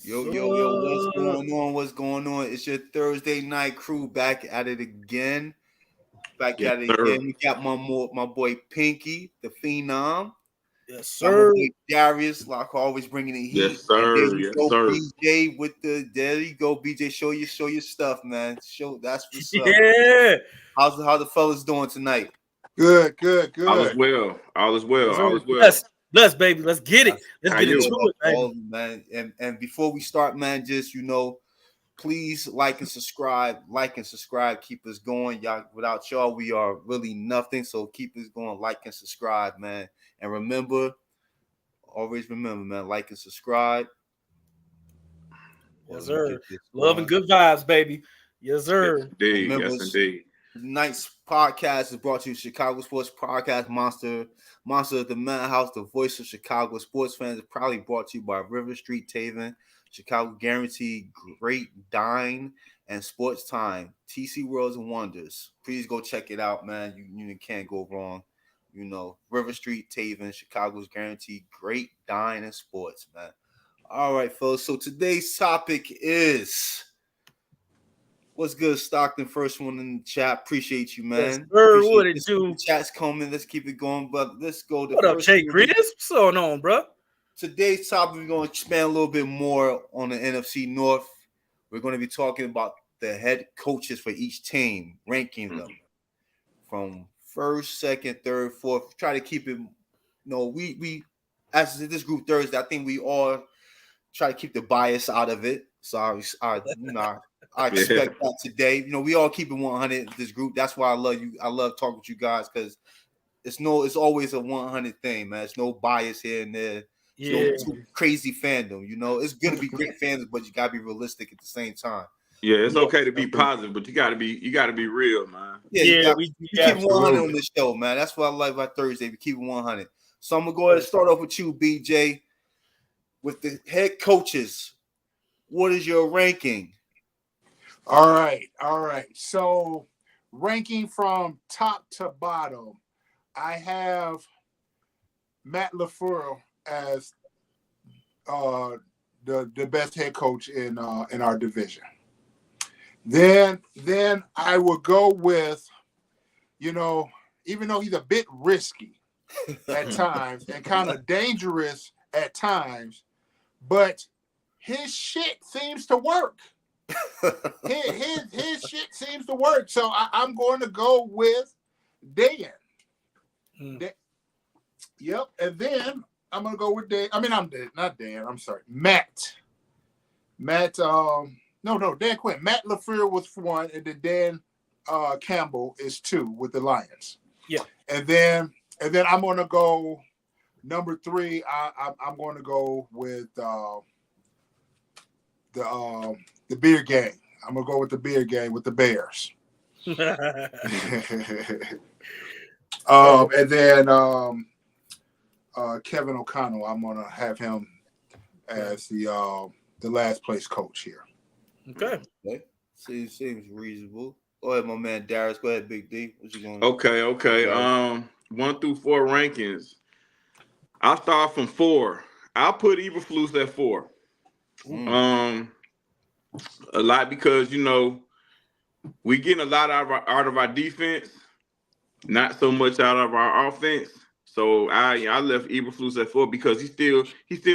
Yo, what's going on? What's going on? It's your Thursday night crew back at it again. Yes, sir. We got my boy Pinky, the Phenom. Yes, Got my sir. boy Darius, like always bringing the heat. Yes, And there sir. you Yes, go, sir. BJ there you go, BJ. Show your stuff, man. That's what's up. Yeah. How the fellas doing tonight? Good. All is well. All is well. Yes, All sir. is well. Bless, baby. Let's get it. Let's How get you? into it, baby. Man. And before we start, man, just please like and subscribe. Keep us going. Y'all, without y'all, we are really nothing. So keep us going. Like and subscribe, man. And always remember, man, like and subscribe. Yes, sir. Love and good vibes, baby. Yes, sir. Yes, indeed. Tonight's podcast is brought to you Chicago Sports Podcast Monster of the Madhouse, the voice of Chicago sports fans. Is proudly brought to you by River Street Taven, Chicago Guaranteed, Great Dine, and Sports Time, TC Worlds and Wonders. Please go check it out, man. You can't go wrong. River Street Taven, Chicago's Guaranteed, Great Dine, and Sports, man. All right, folks. So today's topic is... What's good, Stockton? First one in the chat. Appreciate you, man. Yes, sir. What it do? Chat's coming. Let's keep it going. But let's go. What up, Jay Grizz? What's going on, bro? Today's topic, we're going to expand a little bit more on the NFC North. We're going to be talking about the head coaches for each team, ranking them from first, second, third, fourth. Try to keep it. We as this group Thursday, I think we all try to keep the bias out of it. So I expect that today. We all keep it 100 in this group. That's why I love you. I love talking with you guys because it's always a 100 thing, man. It's no bias here and there. It's no crazy fandom. It's gonna be great fans, but you gotta be realistic at the same time. Yeah, it's okay to be positive, but you gotta be real, man. We keep 100 on this show, man. That's what I like about Thursday. We keep it 100. So I'm gonna go ahead and start off with you, BJ, with the head coaches. What is your ranking? All right. So, ranking from top to bottom, I have Matt LaFleur as the best head coach in our division. Then I would go with, even though he's a bit risky at times and kind of dangerous at times, but his shit seems to work. His shit seems to work. So I'm going to go with Dan. Yep. And then I'm going to go with Dan. Not Dan. I'm sorry. Matt. Dan Quinn. Matt LaFleur was 1, and then Dan Campbell is 2 with the Lions. Yeah. And then I'm going to go number 3. I'm going to go with the beer gang. I'm gonna go with the beer gang with the Bears. And then Kevin O'Connell, I'm gonna have him as the last place coach here. Okay. Seems reasonable. Go ahead, my man Darius. Go ahead, Big D. What you going? Okay. 1 through 4 rankings. I'll start from 4. I'll put Eberflus at 4. A lot because we getting a lot out of our defense, not so much out of our offense. So I left Eberflus at 4 because he still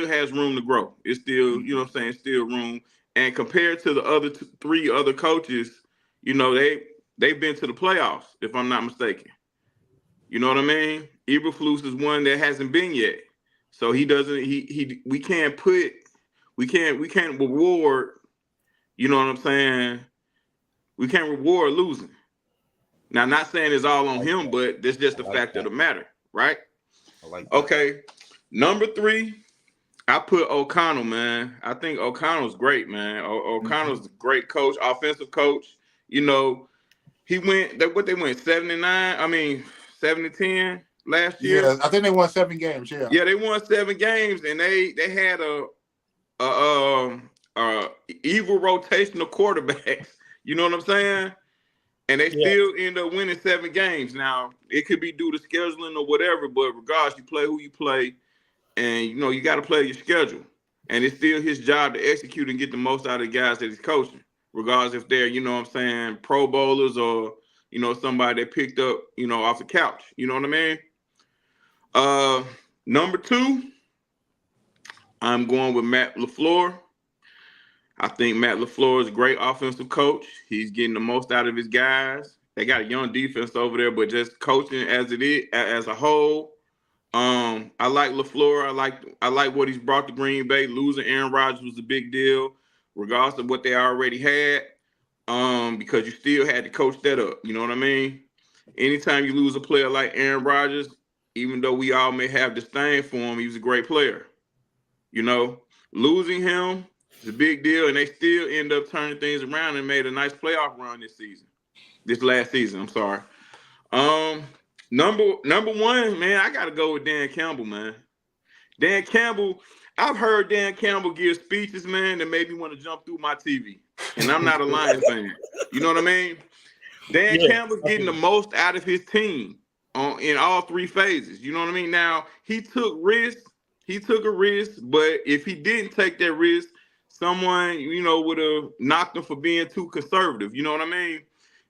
has room to grow. It's still still room. And compared to the other 3 other coaches, they've been to the playoffs if I'm not mistaken. You know what I mean? Eberflus is one that hasn't been yet, so he doesn't. We can't reward. You know what I'm saying? We can't reward losing. Now, not saying it's all on him, but that's just the fact of the matter, right? I like that. Okay, number 3, I put O'Connell, man. I think O'Connell's great, man. O'Connell's a great coach, offensive coach. He went 7-10 last year. Yeah, I think they won 7 games. Yeah, they won 7 games, and they had a evil rotational quarterbacks. You know what I'm saying? And they still end up winning 7 games. Now, it could be due to scheduling or whatever, but regardless, you play who you play, and you got to play your schedule. and it's still his job to execute and get the most out of the guys that he's coaching, regardless if they're, Pro Bowlers or, somebody that picked up, off the couch. You know what I mean? Number 2, I'm going with Matt LaFleur. I think Matt LaFleur is a great offensive coach. He's getting the most out of his guys. They got a young defense over there, but just coaching as it is, as a whole, I like LaFleur. I like what he's brought to Green Bay. Losing Aaron Rodgers was a big deal, regardless of what they already had, because you still had to coach that up. You know what I mean? Anytime you lose a player like Aaron Rodgers, even though we all may have disdain for him, he was a great player. Losing him is a big deal, and they still end up turning things around and made a nice playoff run this last season. I'm sorry. Number 1, man, I got to go with Dan Campbell, man. Dan Campbell, I've heard Dan Campbell give speeches, man, that made me want to jump through my TV. And I'm not a Lions fan. You know what I mean? Dan Campbell's getting the most out of his team in all 3 phases. You know what I mean? Now, he took risks. He took a risk, but if he didn't take that risk, someone, would have knocked him for being too conservative. You know what I mean?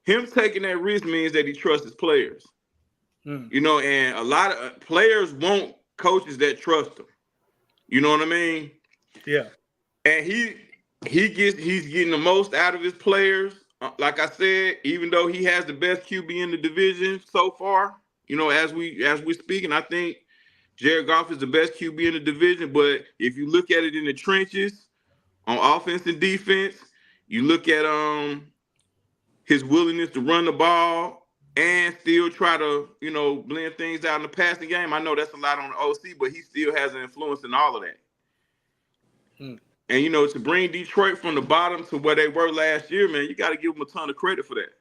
Him taking that risk means that he trusts his players. And a lot of players want coaches that trust them. You know what I mean? Yeah. And he's getting the most out of his players. Like I said, even though he has the best QB in the division so far, as we're speaking, I think Jared Goff is the best QB in the division. But if you look at it in the trenches on offense and defense, you look at his willingness to run the ball and still try to, blend things out in the passing game. I know that's a lot on the OC, but he still has an influence in all of that. And, to bring Detroit from the bottom to where they were last year, man, you got to give them a ton of credit for that.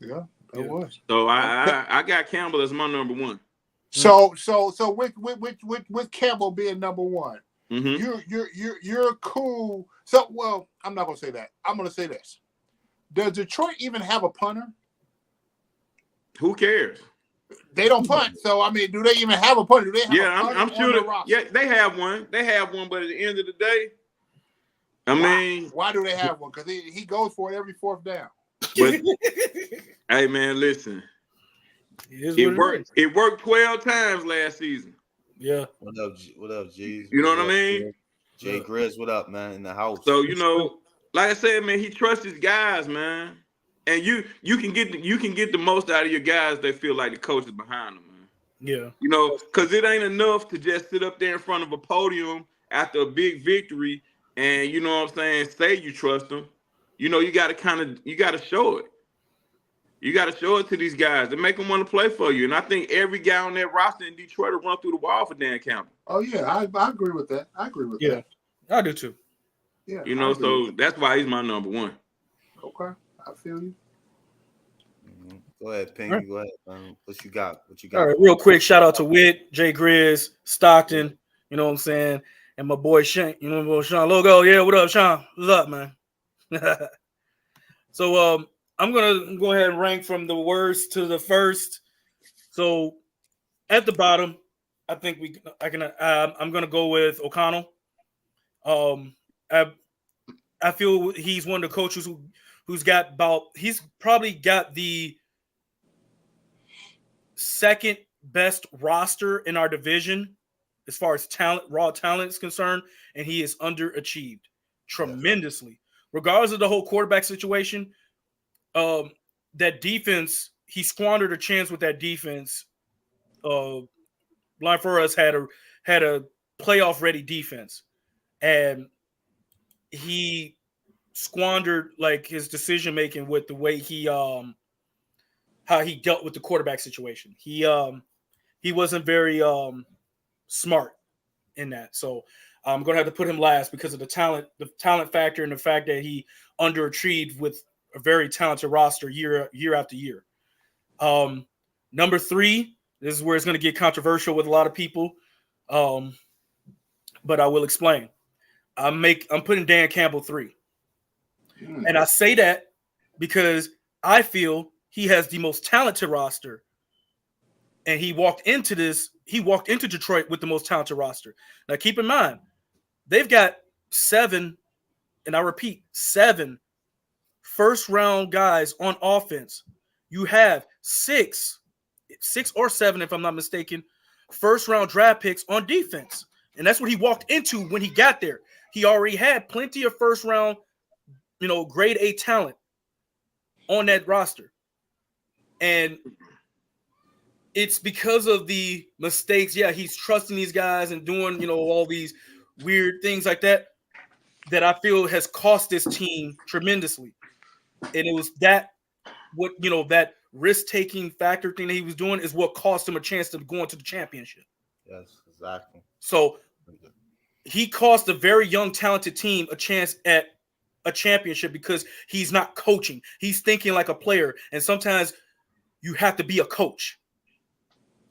Yeah, that was. So I got Campbell as my number 1. So with Campbell being number 1, you're cool. So, well, I'm not going to say that. I'm going to say this. Does Detroit even have a punter? Who cares? They don't punt. So, I mean, do they even have a punter? Do they have a punter I'm sure on the roster? Yeah, they have one. They have one, but at the end of the day, why do they have one? Because he goes for it every 4th down. But hey, man, listen. It worked. It worked 12 times last season. Yeah. What up, G? You know what I mean? Jay Grizz, what up, man? In the house. So like I said, man, he trusts his guys, man. And you can get the most out of your guys that feel like the coach is behind them, man. Yeah. Because it ain't enough to just sit up there in front of a podium after a big victory and say you trust them. You got to show it. You got to show it to these guys to make them want to play for you. And I think every guy on that roster in Detroit will run through the wall for Dan Campbell. Oh, yeah. I agree with that. that. Yeah, I do too. Yeah. So that's why he's my number 1. Okay. I feel you. Go ahead, Pinky. Right. Go ahead. What you got? All right, real quick, shout out to Witt, Jay Grizz, Stockton, you know what I'm saying? And my boy Sean, Sean Logo. Yeah, what up, Sean? What's up, man? So I'm gonna go ahead and rank from the worst to the first. So at the bottom, I think I'm gonna go with O'Connell. I feel he's one of the coaches he's probably got the second best roster in our division as far as raw talent is concerned, and he is underachieved tremendously. Regardless of the whole quarterback situation, that defense, he squandered a chance with that defense. Blind Forest had a playoff ready defense, and he squandered like his decision making with the way he how he dealt with the quarterback situation. He wasn't very smart in that. So I'm gonna have to put him last because of the talent factor and the fact that he underachieved with a very talented roster year after year. Number 3, this is where it's gonna get controversial with a lot of people. But I will explain. I'm putting Dan Campbell 3. And I say that because I feel he has the most talented roster. And he walked into Detroit with the most talented roster. Now, keep in mind, they've got 7, and I repeat, 7 first-round guys on offense. You have 6 or 7, if I'm not mistaken, first-round draft picks on defense. And that's what he walked into when he got there. He already had plenty of first-round, grade A talent on that roster. And it's because of the mistakes. Yeah, he's trusting these guys and doing, all these weird things like that I feel has cost this team tremendously. And it was that risk-taking factor thing that he was doing is what cost him a chance to go into the championship. Yes, exactly. So he cost a very young, talented team a chance at a championship because he's not coaching. He's thinking like a player. And sometimes you have to be a coach.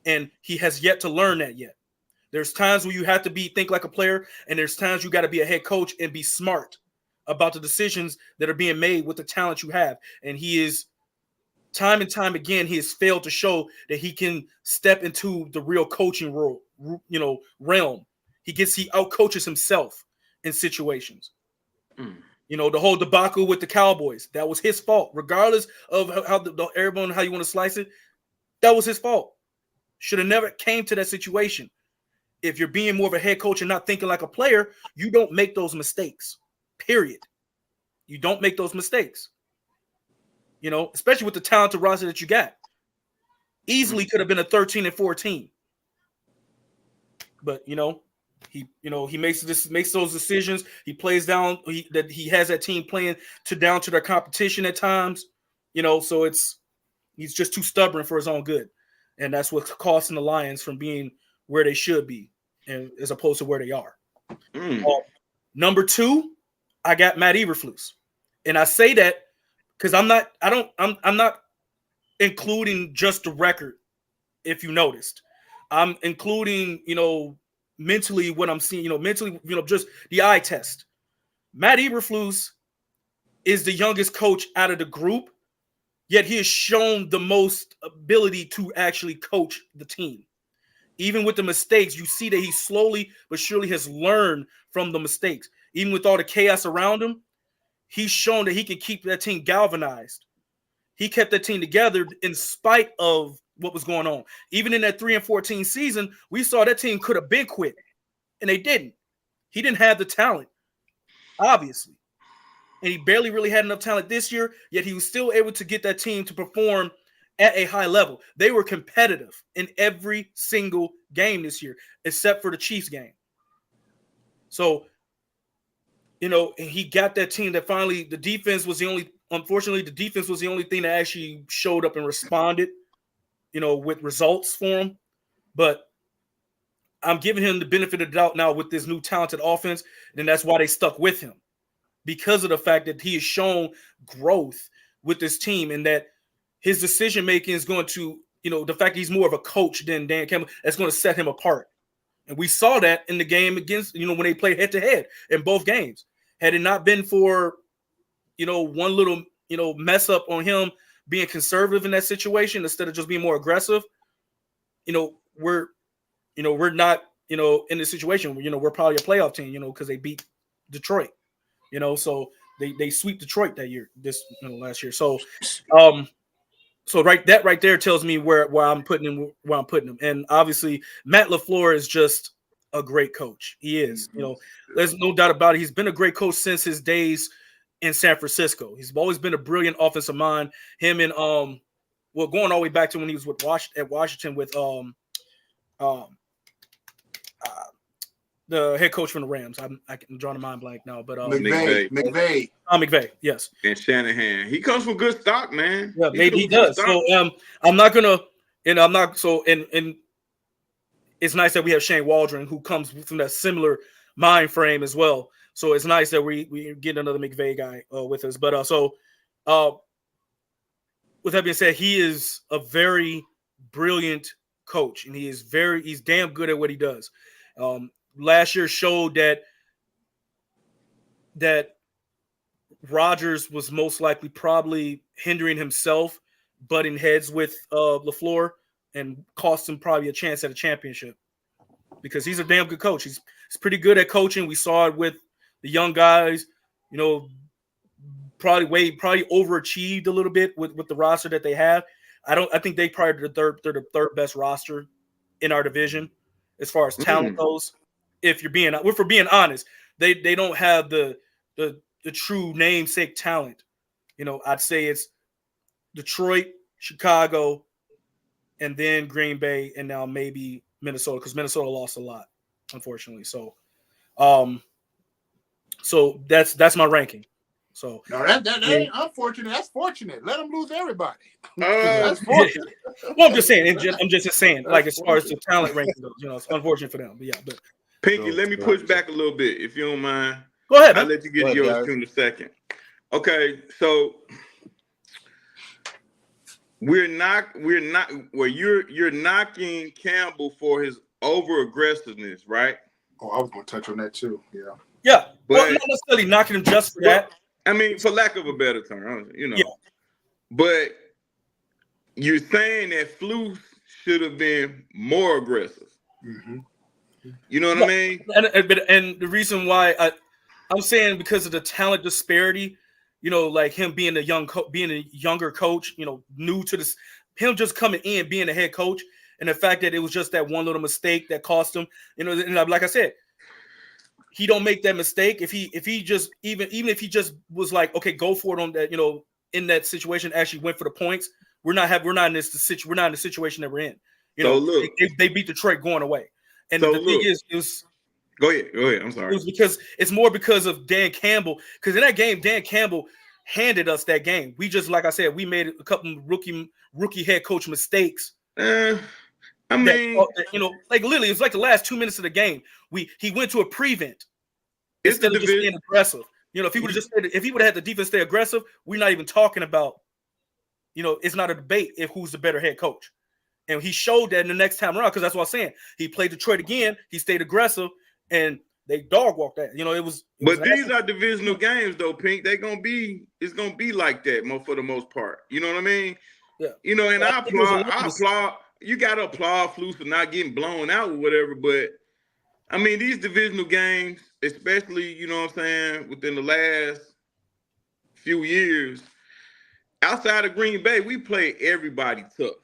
And he has yet to learn that yet. There's times where you have to think like a player, and there's times you got to be a head coach and be smart about the decisions that are being made with the talent you have. And he is, time and time again, he has failed to show that he can step into the real coaching role, realm. He outcoaches himself in situations. The whole debacle with the Cowboys, that was his fault. Regardless of how everyone, how you want to slice it, that was his fault. Should have never came to that situation. If you're being more of a head coach and not thinking like a player, you don't make those mistakes, period. You don't make those mistakes, especially with the talented roster that you got. Easily could have been a 13-4 but he makes those decisions. He plays down that he has that team playing down to their competition at times, so he's just too stubborn for his own good. And that's what's costing the Lions from being where they should be, and as opposed to where they are. Number 2, I got Matt Eberflus, and I say that because I'm not including just the record. If you noticed, I'm including mentally what I'm seeing. Mentally, just the eye test. Matt Eberflus is the youngest coach out of the group. Yet he has shown the most ability to actually coach the team. Even with the mistakes, you see that he slowly but surely has learned from the mistakes. Even with all the chaos around him, he's shown that he can keep that team galvanized. He kept that team together in spite of what was going on. Even in that 3-14 season, we saw that team could have been quit, and they didn't. He didn't have the talent, obviously. And he barely really had enough talent this year, yet he was still able to get that team to perform at a high level. They were competitive in every single game this year, except for the Chiefs game. So, he got that team that finally, the defense was the only thing that actually showed up and responded, with results for him. But I'm giving him the benefit of the doubt now with this new talented offense, and that's why they stuck with him. Because of the fact that he has shown growth with this team, and that his decision making is going to, the fact that he's more of a coach than Dan Campbell, that's going to set him apart. And we saw that in the game against, when they played head to head in both games. Had it not been for, one little, mess up on him being conservative in that situation instead of just being more aggressive, we're not, in this situation, we're probably a playoff team, because they beat Detroit. So they sweep Detroit that year, last year. So, right there tells me where I'm putting him. And obviously, Matt LaFleur is just a great coach. He is. There's no doubt about it. He's been a great coach since his days in San Francisco. He's always been a brilliant offensive mind. Him and going all the way back to when he was with Washington with the head coach from the Rams. I'm drawing a mind blank now, but McVay. Yes. And Shanahan. He comes from good stock, man. Yeah, he does. So I'm not gonna, I'm not so and it's nice that we have Shane Waldron who comes from that similar mind frame as well. So it's nice that we get another McVay guy with us. But with that being said, he is a very brilliant coach, and he's damn good at what he does. Last year showed that Rodgers was most likely probably hindering himself, butting heads with LaFleur, and cost him probably a chance at a championship. because he's a damn good coach. He's pretty good at coaching. We saw it with the young guys. You know, probably overachieved a little bit with the roster that they have. I think they're the third best roster in our division as far as talent goes. If we're being honest, they don't have the true namesake talent. You know, I'd say it's Detroit, Chicago, and then Green Bay, and now maybe Minnesota, because Minnesota lost a lot, unfortunately. So, so that's my ranking. So no, that ain't unfortunate. That's fortunate. Let them lose everybody. That's fortunate. Well, I'm just saying. I'm just saying. Like as far as the talent ranking goes, you know, it's unfortunate for them. But yeah, but Pinky, let me push back a little bit, if you don't mind. Go ahead. I'll let you get yours in a second. Okay, so you're knocking Campbell for his over aggressiveness, right? Oh, I was going to touch on that too. Yeah. Yeah, but well, not necessarily knocking him just for that. I mean, for lack of a better term, you know. Yeah. But you're saying that Flus should have been more aggressive. Mm-hmm. You know what I mean? And the reason why I'm saying because of the talent disparity, you know, like him being being a younger coach, you know, new to this, him just coming in being a head coach, and the fact that it was just that one little mistake that cost him, you know, and like I said, he don't make that mistake if he just even if he just was like, okay, go for it on that, you know, in that situation, actually went for the points. We're not in the situation that we're in. You know, look, they beat Detroit going away. And so the thing is, it was. Go ahead. I'm sorry. It was because of Dan Campbell. Because in that game, Dan Campbell handed us that game. We just, like I said, we made a couple rookie head coach mistakes. I mean, you know, like literally, it was like the last 2 minutes of the game. He went to a prevent instead of just being aggressive. You know, if he would have had the defense stay aggressive, we're not even talking about. You know, it's not a debate if who's the better head coach. And he showed that in the next time around, because that's what I'm saying. He played Detroit again. He stayed aggressive, and they dog walked that. You know, it was. But these are divisional games, though, Pink. It's gonna be like that for the most part. You know what I mean? Yeah. You know, and I applaud. You gotta applaud Flus for not getting blown out or whatever. But I mean, these divisional games, especially, you know what I'm saying, within the last few years, outside of Green Bay, we play everybody tough.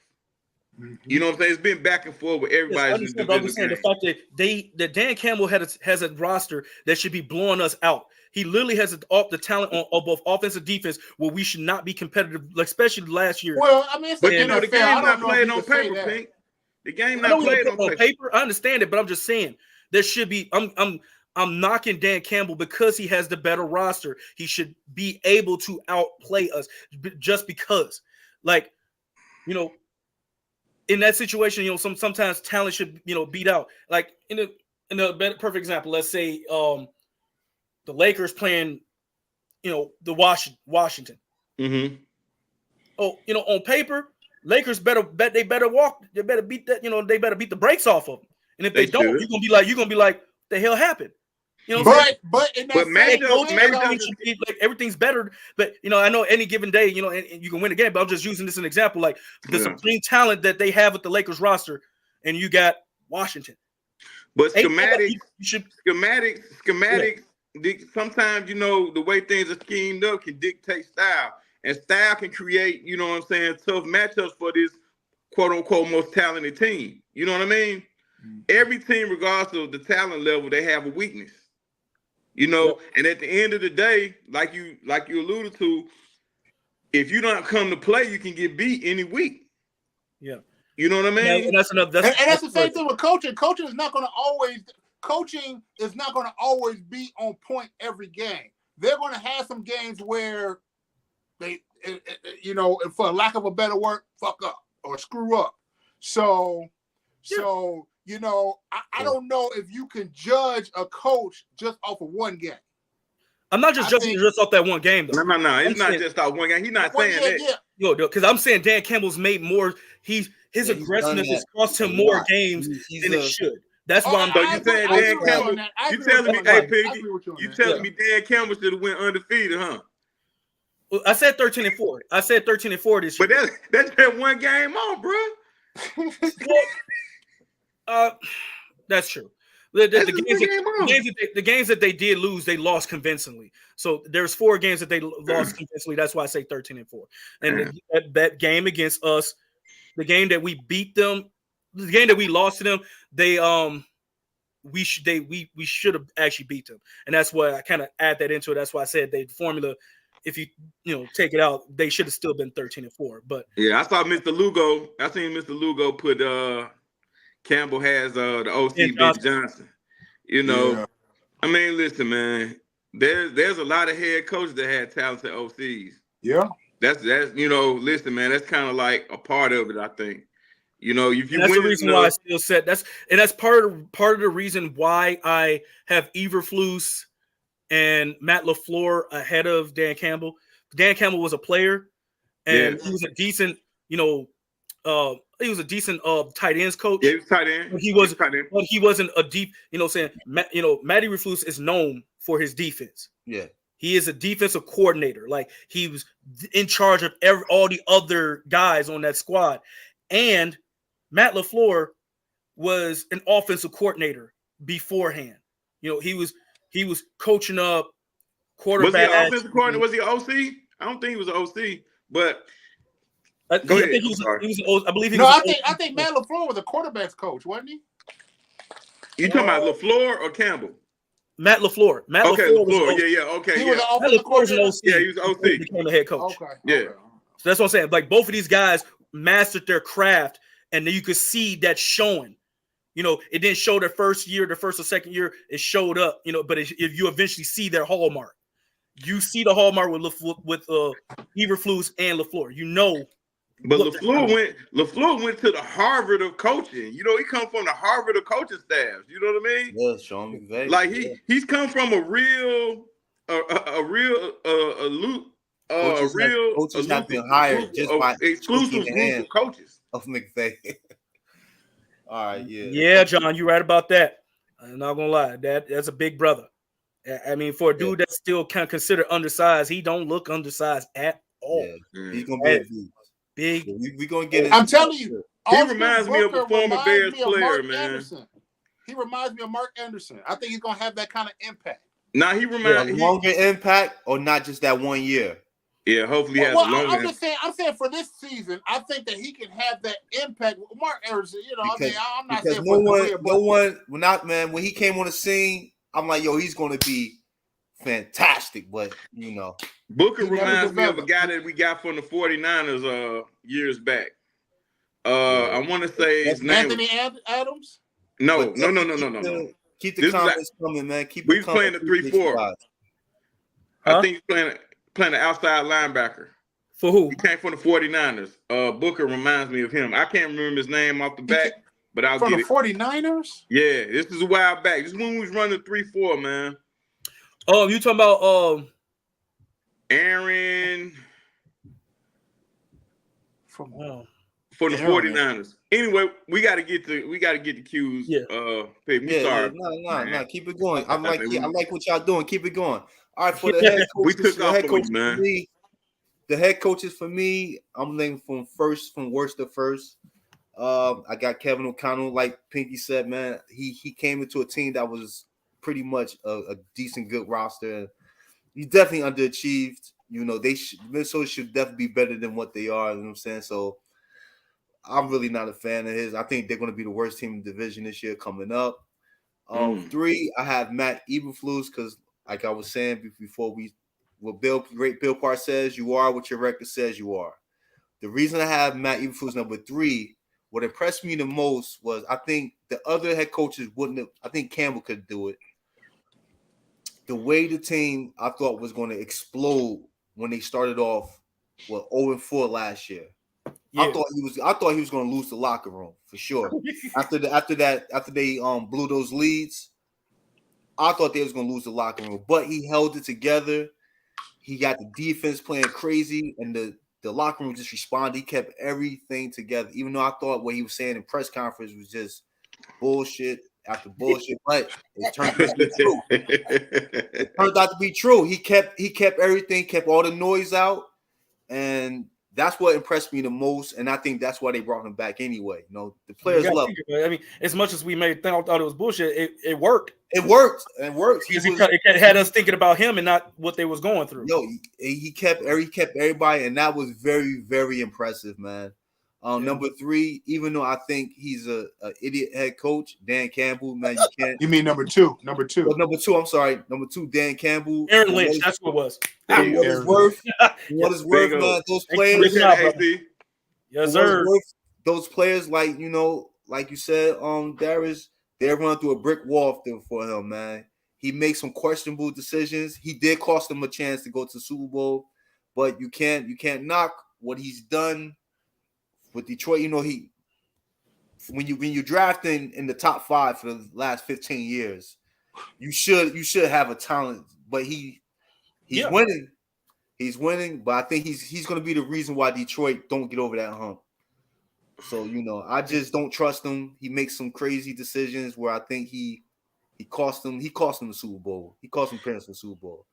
You know what I'm saying? It's been back and forth with everybody. Yes, the fact that Dan Campbell has a roster that should be blowing us out. He literally has the talent on both offense and defense where we should not be competitive, like especially last year. Well, I mean, but you know the game's not played on paper, Pink. The game not played on paper. I understand it, but I'm just saying there should be. I'm knocking Dan Campbell because he has the better roster. He should be able to outplay us just because, like, you know. In that situation, you know, sometimes talent should, you know, beat out. Like in a perfect example, let's say the Lakers playing, you know, the Washington. Mm-hmm. Oh, you know, on paper, Lakers better beat that. You know, they better beat the brakes off of them. And if they don't, you're gonna be like, the hell happened? You know, but everything's better. But you know, I know any given day, you know, and you can win a game. But I'm just using this as an example, like the supreme talent that they have with the Lakers roster, and you got Washington. But schematics. Sometimes, you know, the way things are schemed up can dictate style, and style can create, you know what I'm saying, tough matchups for this quote unquote most talented team. You know what I mean? Mm-hmm. Every team, regardless of the talent level, they have a weakness. You know, and at the end of the day, like you alluded to, if you don't come to play, you can get beat any week. Yeah. You know what I mean? And that's enough. That's the same thing with coaching. Coaching is not going to always be on point every game. They're going to have some games where they, you know, for lack of a better word, fuck up or screw up. So. You know, I don't know if you can judge a coach just off of one game. I'm not just judging just off that one game, though. No. It's not just off one game. He's not saying that. Yeah. Yo, because I'm saying Dan Campbell's made more. His aggressiveness has cost him more games than it should. That's why I'm. So you saying Dan Campbell? You telling me, hey Piggy? You telling me Dan Campbell should have went undefeated, huh? Well, I said 13-4. I said 13-4 this year. But that's been one game on, bro. That's true. The games that they did lose, they lost convincingly. So there's 4 games that they lost convincingly. That's why I say 13-4. And that game against us, the game that we beat them, the game that we lost to them, we should have actually beat them. And that's why I kind of add that into it. That's why I said the formula, if you take it out, they should have still been 13-4. But yeah, I saw Mr. Lugo. I seen Mr. Lugo put Campbell has the OC Ben Johnson. I mean, listen, man. There's a lot of head coaches that had talented OCs. Yeah. That's listen, man. That's kind of like a part of it, I think. If you that's win the reason why I still said that's part of the reason why I have Eberflus and Matt LaFleur ahead of Dan Campbell. Dan Campbell was a player, and he was a decent, tight ends coach. Yeah, he was tight end. But he wasn't a deep, saying, Matty Eberflus is known for his defense. Yeah. He is a defensive coordinator. Like, he was in charge of all the other guys on that squad. And Matt LaFleur was an offensive coordinator beforehand. He was coaching up quarterbacks. Was he an offensive coordinator? Was he OC? I don't think he was an OC, but I believe he was. I think Matt LaFleur was a quarterbacks coach, wasn't he? You talking about LaFleur or Campbell? Matt LaFleur. LaFleur. Yeah. Okay. He was an offensive coordinator. Yeah, he was OC. He became the head coach. Okay. Yeah. So that's what I'm saying. Like, both of these guys mastered their craft, and then you could see that showing. It didn't show their first year, their first or second year. It showed up, but if you eventually see their hallmark, you see the hallmark with Eberflus and LaFleur. But LaFleur went to the Harvard of coaching. He come from the Harvard of coaching staffs. You know what I mean? Yeah, Sean McVay. Like he's come from a real coaches have been hired just by exclusive group of coaches of McVay. All right, yeah. Yeah, John, you're right about that. I'm not gonna lie. That's a big brother. I mean, for a dude that's still kind of considered undersized, he don't look undersized at all. Yeah. He's gonna be big. We're gonna get it. I'm telling you, he reminds me of a former Bears player, man. Anderson. He reminds me of Mark Anderson. I think he's gonna have that kind of impact. Now he reminds me longer impact, or not just that 1 year. Yeah, hopefully he has a longer. I'm saying for this season, I think that he can have that impact. Mark Anderson, I'm not saying no one, man. When he came on the scene, I'm like, yo, he's gonna be fantastic. But Booker reminds me of a guy that we got from the 49ers years back. I want to say his name Anthony Adams. No. Keep the comments coming, man. We're playing the 3-4. I think he's playing the outside linebacker. For who? He came from the 49ers. Booker reminds me of him. I can't remember his name off the back, but I'll get it. From the 49ers? Yeah, this is a while back. This is when we was running 3-4, man. Oh, you talking about Aaron from the 49ers. Anyway, we gotta get the cues. Yeah. Sorry. No. Keep it going. I like what y'all doing. Keep it going. All right, for the head coaches, we took off for you, man. The head coaches for me, I'm thinking from worst to first. I got Kevin O'Connell, like Pinky said, man. He came into a team that was pretty much a decent, good roster. He definitely underachieved. Minnesota should definitely be better than what they are. You know what I'm saying? So I'm really not a fan of his. I think they're going to be the worst team in the division this year coming up. 3, I have Matt Eberflus because, like I was saying before, great Bill Parr says, you are what your record says you are. The reason I have Matt Eberflus number 3, what impressed me the most was I think the other head coaches wouldn't have. I think Campbell could do it. The way the team I thought was going to explode when they started off 0-4 last year. Yeah. I thought he was going to lose the locker room for sure. after they blew those leads, I thought they was going to lose the locker room. But he held it together. He got the defense playing crazy, and the locker room just responded. He kept everything together, even though I thought what he was saying in press conference was just bullshit after bullshit. But it turned out to be true. It turned out to be true. He kept everything, kept all the noise out, and that's what impressed me the most, and I think that's why they brought him back anyway. You know, the players love him. I mean, as much as we thought it was bullshit, it worked. It worked. It worked. It had us thinking about him and not what they was going through. Yo, he kept everybody, and that was very, very impressive, man. Number 3, even though I think he's a idiot head coach, Dan Campbell, man, you can't. You mean number two? Number 2. Well, number 2. I'm sorry. Number 2, Dan Campbell. Aaron Lynch. That's what it was. What is worth? What is worth, man? Those players. Yes, sir. Those players, like like you said, Darius, they're running through a brick wall for him, man. He makes some questionable decisions. He did cost them a chance to go to the Super Bowl, but you can't knock what he's done with Detroit. When you draft in the top 5 for the last 15 years, you should have a talent. But he's winning. He's winning, but I think he's going to be the reason why Detroit don't get over that hump. So I just don't trust him. He makes some crazy decisions where I think he cost them the Super Bowl. He cost them parents the Super Bowl.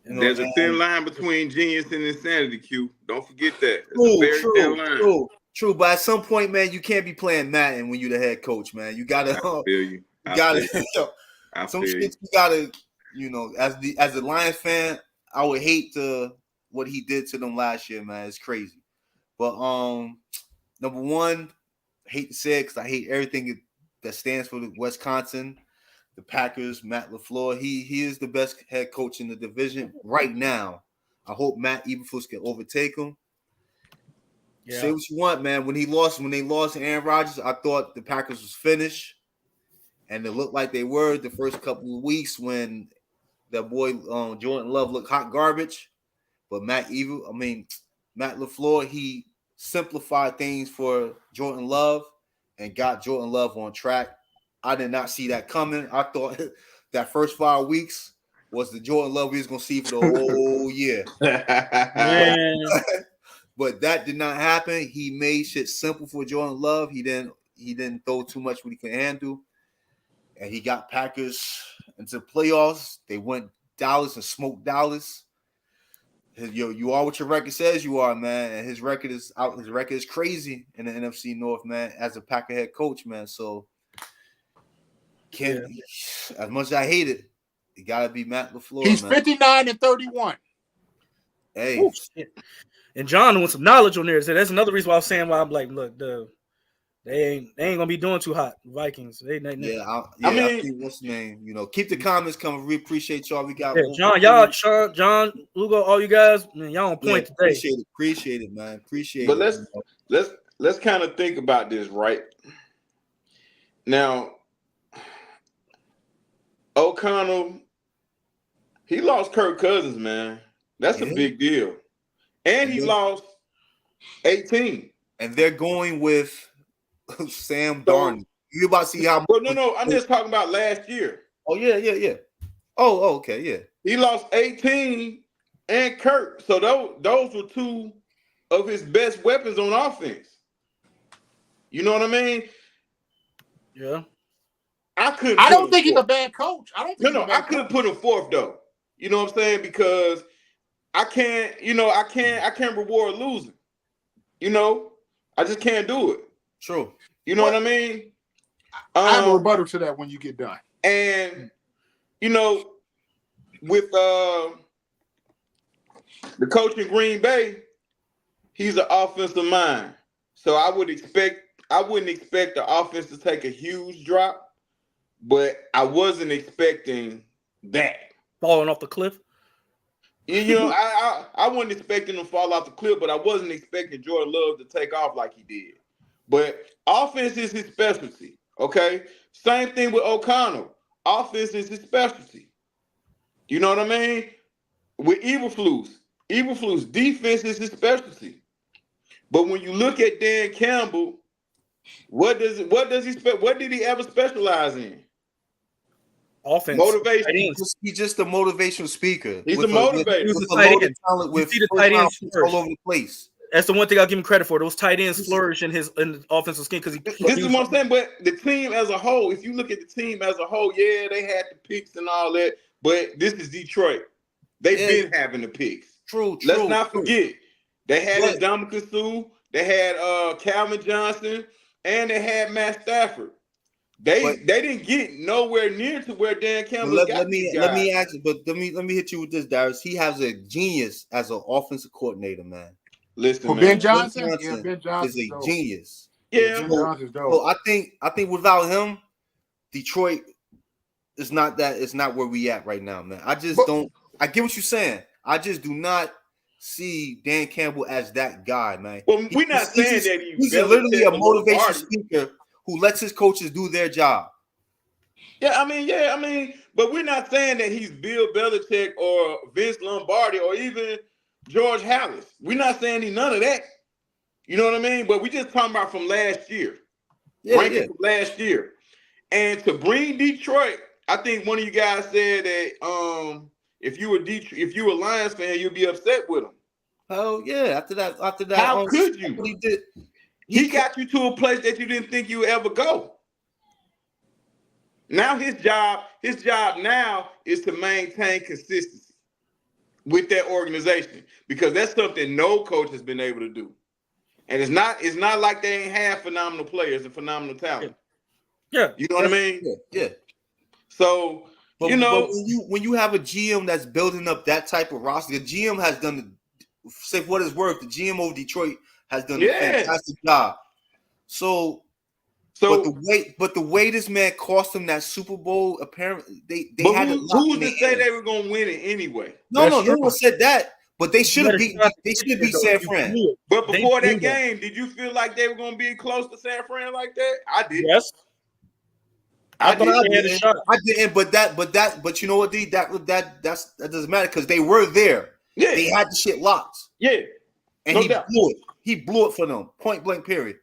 There's a thin line between genius and insanity, Q. Don't forget that. It's a very thin line. True, but at some point, man, you can't be playing Madden when you're the head coach, man. You gotta. I feel you. Some shit you gotta. As a Lions fan, I would hate what he did to them last year, man. It's crazy. But number 1, I hate to say it because I hate everything that stands for the Wisconsin, the Packers, Matt LaFleur. He is the best head coach in the division right now. I hope Matt Eberflus can overtake him. Yeah. Say what you want, man. When they lost to Aaron Rodgers, I thought the Packers was finished, and it looked like they were the first couple of weeks when that boy Jordan Love looked hot garbage. But Matt LaFleur, he simplified things for Jordan Love and got Jordan Love on track. I did not see that coming. I thought that first 5 weeks was the Jordan Love we was gonna see for the whole year. But that did not happen. He made shit simple for Jordan Love. He didn't throw too much what he could handle. And he got Packers into playoffs. They went Dallas and smoked Dallas. You are what your record says you are, man. And his record is out. His record is crazy in the NFC North, man, as a Packer head coach, man. So as much as I hate it, it gotta be Matt LaFleur. He's man. 59-31. Hey. Ooh, and John wants some knowledge on there. So that's another reason why I'm saying why I'm like, look, they ain't gonna be doing too hot. Vikings. I mean, what's the name? Keep the comments coming. We appreciate y'all. We got John, John, Lugo, all you guys, man, y'all on point today. Appreciate it, man. Appreciate it. But let's kind of think about this, right? Now, O'Connell, he lost Kirk Cousins, man. That's a big deal. And he lost 18. And they're going with Sam Darnold. You about to see how? Well, no. I'm just talking about last year. Oh yeah. Oh, okay, yeah. He lost 18 and Kirk. So those were 2 of his best weapons on offense. You know what I mean? Yeah. I don't think he's a bad coach. I couldn't put him 4th though. You know what I'm saying? Because I can't reward losing. I just can't do it. True. You know what I mean? I have a rebuttal to that when you get done. And with the coach in Green Bay, he's an offensive mind. So I wouldn't expect the offense to take a huge drop, but I wasn't expecting that. Falling off the cliff? I wasn't expecting him to fall off the cliff, but I wasn't expecting Jordan Love to take off like he did. But offense is his specialty, okay? Same thing with O'Connell. Offense is his specialty. You know what I mean? With Eberflus, defense is his specialty. But when you look at Dan Campbell, what did he ever specialize in? Offense. Motivation. He's just a motivational speaker. He's a motivator. He's a tight end. With you see the tight ends all over the place. That's the one thing I'll give him credit for. Those tight ends flourish in the offensive scheme because this is what I'm saying. But the team as a whole, if you look at the team as a whole, yeah, they had the picks and all that. But this is Detroit. They've been having the picks. True. Let's not forget. They had Ndamukong Suh, they had Calvin Johnson, and they had Matt Stafford. They didn't get nowhere near to where Dan Campbell got these guys. Let me ask you, but let me hit you with this, Darius. He has a genius as an offensive coordinator, man. Listen, Ben Ben Johnson is a genius. Yeah, Ben Johnson's dope. So I think without him, Detroit is not that. It's not where we at right now, man. I get what you're saying. I just do not see Dan Campbell as that guy, man. Well, we're not saying that he's literally a motivation speaker who lets his coaches do their job. I mean, but we're not saying that he's Bill Belichick or Vince Lombardi or even George Halas. We're not saying he's none of that. You know what I mean? But we just talking about from last year. From last year. And to bring Detroit, I think one of you guys said that if you were a Lions fan, you'd be upset with him. Oh yeah, after that. How could you? What he did. He got you to a place that you didn't think you would ever go. Now his job now is to maintain consistency with that organization, because that's something no coach has been able to do. And it's not like they ain't have phenomenal players and phenomenal talent. Yeah. You know what I mean? Yeah. So, but when you have a GM that's building up that type of roster, the GM has done say for what it's worth, the GM of Detroit has done a fantastic job. So but the way this man cost them that Super Bowl, apparently they had it. Who's to say they were gonna win it anyway? No one said that. But they should have beat San Fran. But before that game, did you feel like they were gonna be close to San Fran like that? I did. Yes. I didn't, but you know what, D? That doesn't matter because they were there. Yeah. They had the shit locked. Yeah. And he blew it. He blew it for them. Point blank, period.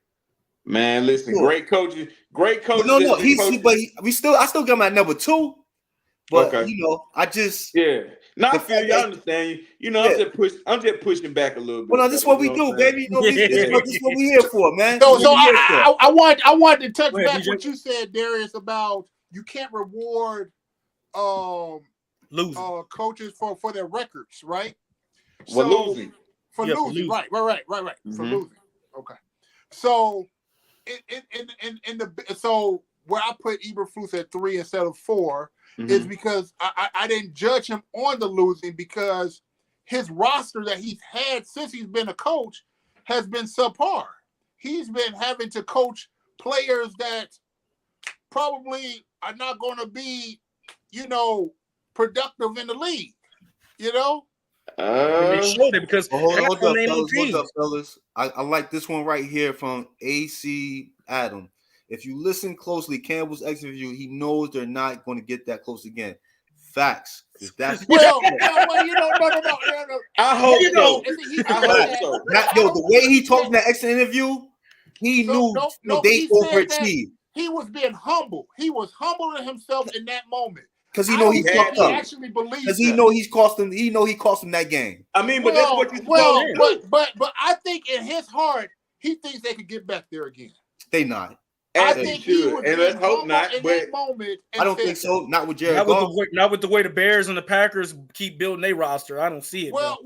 Man, listen, great coaches. But I still got him at number 2. But I just I feel you. I understand you. I'm just pushing back a little bit. Well, no, this is what we do, baby. This is what we here for, man. So I wanted to touch back what you said, Darius, about you can't reward coaches for their records, right? Losing. For losing. Right. Mm-hmm. For losing. Okay. So so where I put Eberflus at 3 instead of 4 is because I didn't judge him on the losing, because his roster that he's had since he's been a coach has been subpar. He's been having to coach players that probably are not going to be, productive in the league. They showed it because hold up, fellas. I like this one right here from AC Adam. If you listen closely, Campbell's exit view, he knows they're not going to get that close again. Facts. No. I hope so. The way he talked in that exit interview, he knew they overachieved. He was being humble. He was humble to himself in that moment. Because he know he fucked up. Actually believes. Because he know he cost him that game. I mean, but that's what you supposed but I think in his heart, he thinks they could get back there again. They not. I think he would, and let's hope not. In but that moment, I don't think so. Not with Jared Goff. Not with the way the Bears and the Packers keep building their roster. I don't see it. Well.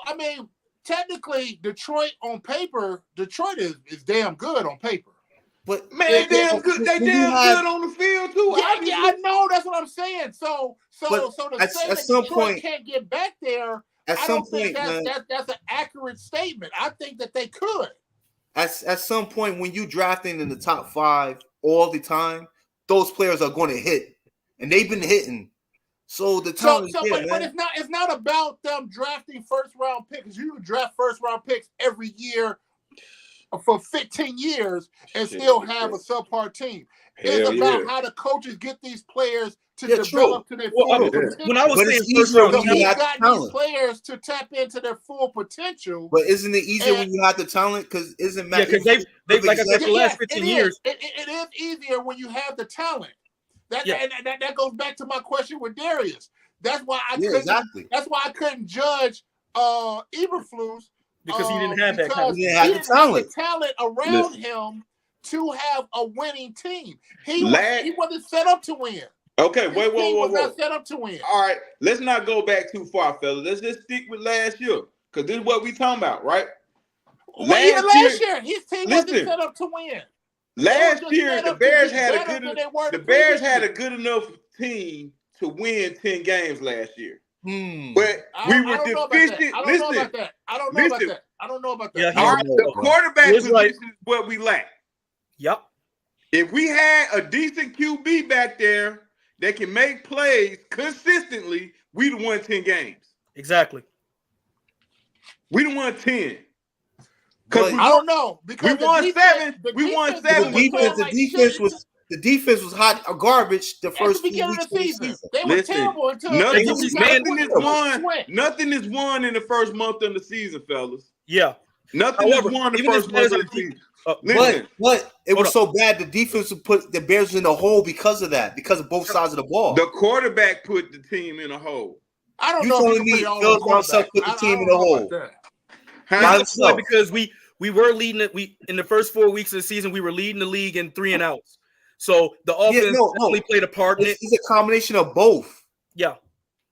I mean, technically, Detroit on paper, is damn good on paper. But man, they damn good. They damn good on the field too. Yeah, I know. That's what I'm saying. So to say that Detroit can't get back there, I don't think that's an accurate statement. I think that they could. At some point, when you drafting in the top 5 all the time, those players are going to hit, and they've been hitting. So the talent is there, but it's not about them drafting first-round picks. You can draft first-round picks every year for 15 years and still have a subpar team. It's about how the coaches get these players to develop to their full potential. When I was saying first round, he's got these players to tap into their full potential. But isn't it easier when you have the talent? Because isn't Matt? Yeah, because they've like I said, for the last 15 years. It is easier when you have the talent. That goes back to my question with Darius. That's why I couldn't judge Eberflus. Because he didn't have that talent. He didn't have the talent around him to have a winning team. He wasn't set up to win. Okay, wait. Was not set up to win. All right, let's not go back too far, fellas. Let's just stick with last year, because this is what we talking about, right? Well, even last year, his team wasn't set up to win. Last year, the Bears had a good enough team to win 10 games last year. But we were deficient. I don't know about that. Yeah, all right, the quarterback position is what we lack. Yep. If we had a decent QB back there that can make plays consistently, we'd have won 10 games. Exactly. We'd have won 10. Because I don't know. Because we won 7. We won 7. The defense was hot or garbage the first beginning of the season. They were terrible until nothing is won in the first month of the season, fellas. Yeah. Nothing is won in the first month of the season. But it was so bad the defense would put the Bears in a hole because of that, because of both sides of the ball. The quarterback put the team in a hole. I don't know if Phil Johnson put the team in a hole. Because we were leading it. In the first 4 weeks of the season, we were leading the league in 3 and outs. So the offense definitely played a part in it. It's a combination of both. Yeah.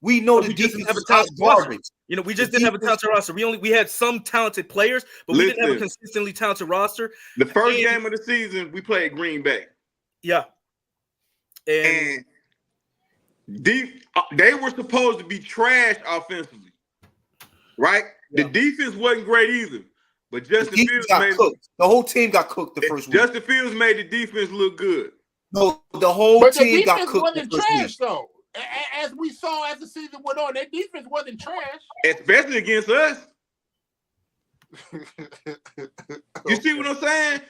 We know the defense have a talented garbage. You know, we just didn't have a talented roster. We had some talented players, but we didn't have a consistently talented roster. The first game of the season, we played Green Bay. Yeah. And they were supposed to be trash offensively. Right? Yeah. The defense wasn't great either. But Justin Fields made cooked. The whole team got cooked the first week. Justin Fields made the defense look good. No, the whole team got cooked the first week. Though. As we saw as the season went on, their defense wasn't trash. Especially against us. You see what I'm saying?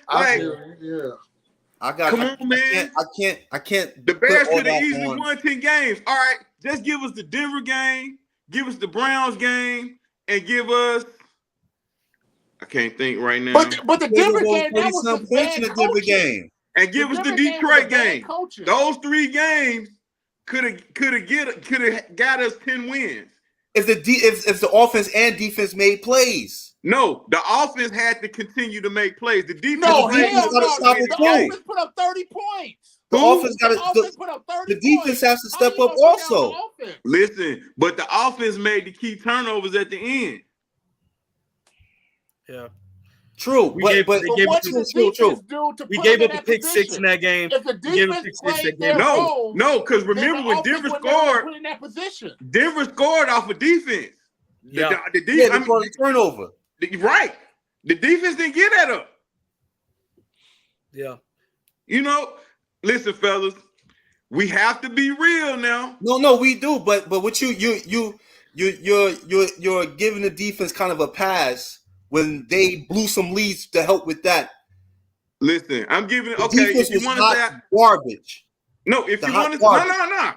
Come on, man. I can't. The Bears could have easily won 10 games. All right, just give us the Denver game, give us the Browns game, and give us. I can't think right now. But the Denver game, that was the bad Denver game. And give us the Detroit game. Those 3 games could have got us 10 wins. If the offense and defense made plays. No, the offense had to continue to make plays. The defense the offense put up 30 points. The offense put up 30 The defense has to step up also. Listen, but the offense made the key turnovers at the end. Yeah. True. We gave up a pick 6 in that game. If the defense played their role, no, because remember when Denver scored, in that position. Denver scored off of defense. Yeah. The defense turnover. Right. The defense didn't get that up. Yeah. You know, listen, fellas, we have to be real now. No, we do. But what you're giving the defense kind of a pass when they blew some leads to help with that. Listen, I'm giving it. Okay, if you want to say garbage. No, if you want to, no.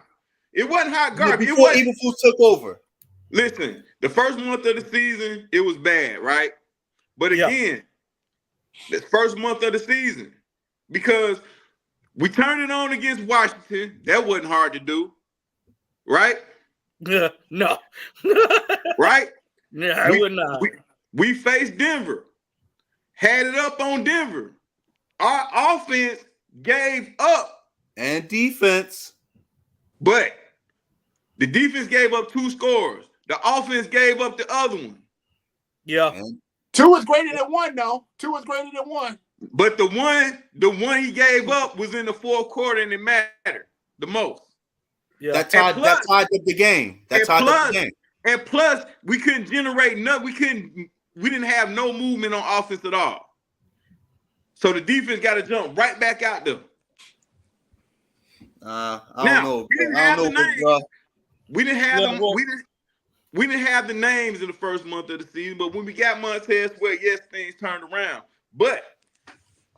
It wasn't hot garbage. Before Eberflus took over. Listen, the first month of the season, it was bad, right? But again, the first month of the season, because we turned it on against Washington, that wasn't hard to do, right? Yeah, no. Right? Yeah, I would not. We faced Denver, had it up on Denver. Our offense gave up. And defense. But the defense gave up 2 scores. The offense gave up the other one. Yeah. And 2 is greater than 1, though. 2 is greater than 1. But the one he gave up was in the fourth quarter, and it mattered the most. Yeah. That tied up the game. And plus, we couldn't generate nothing. We didn't have no movement on offense at all. So the defense got to jump right back out there. I don't know. We didn't have the names in the first month of the season, but when we got Montez Sweat, yes, things turned around. But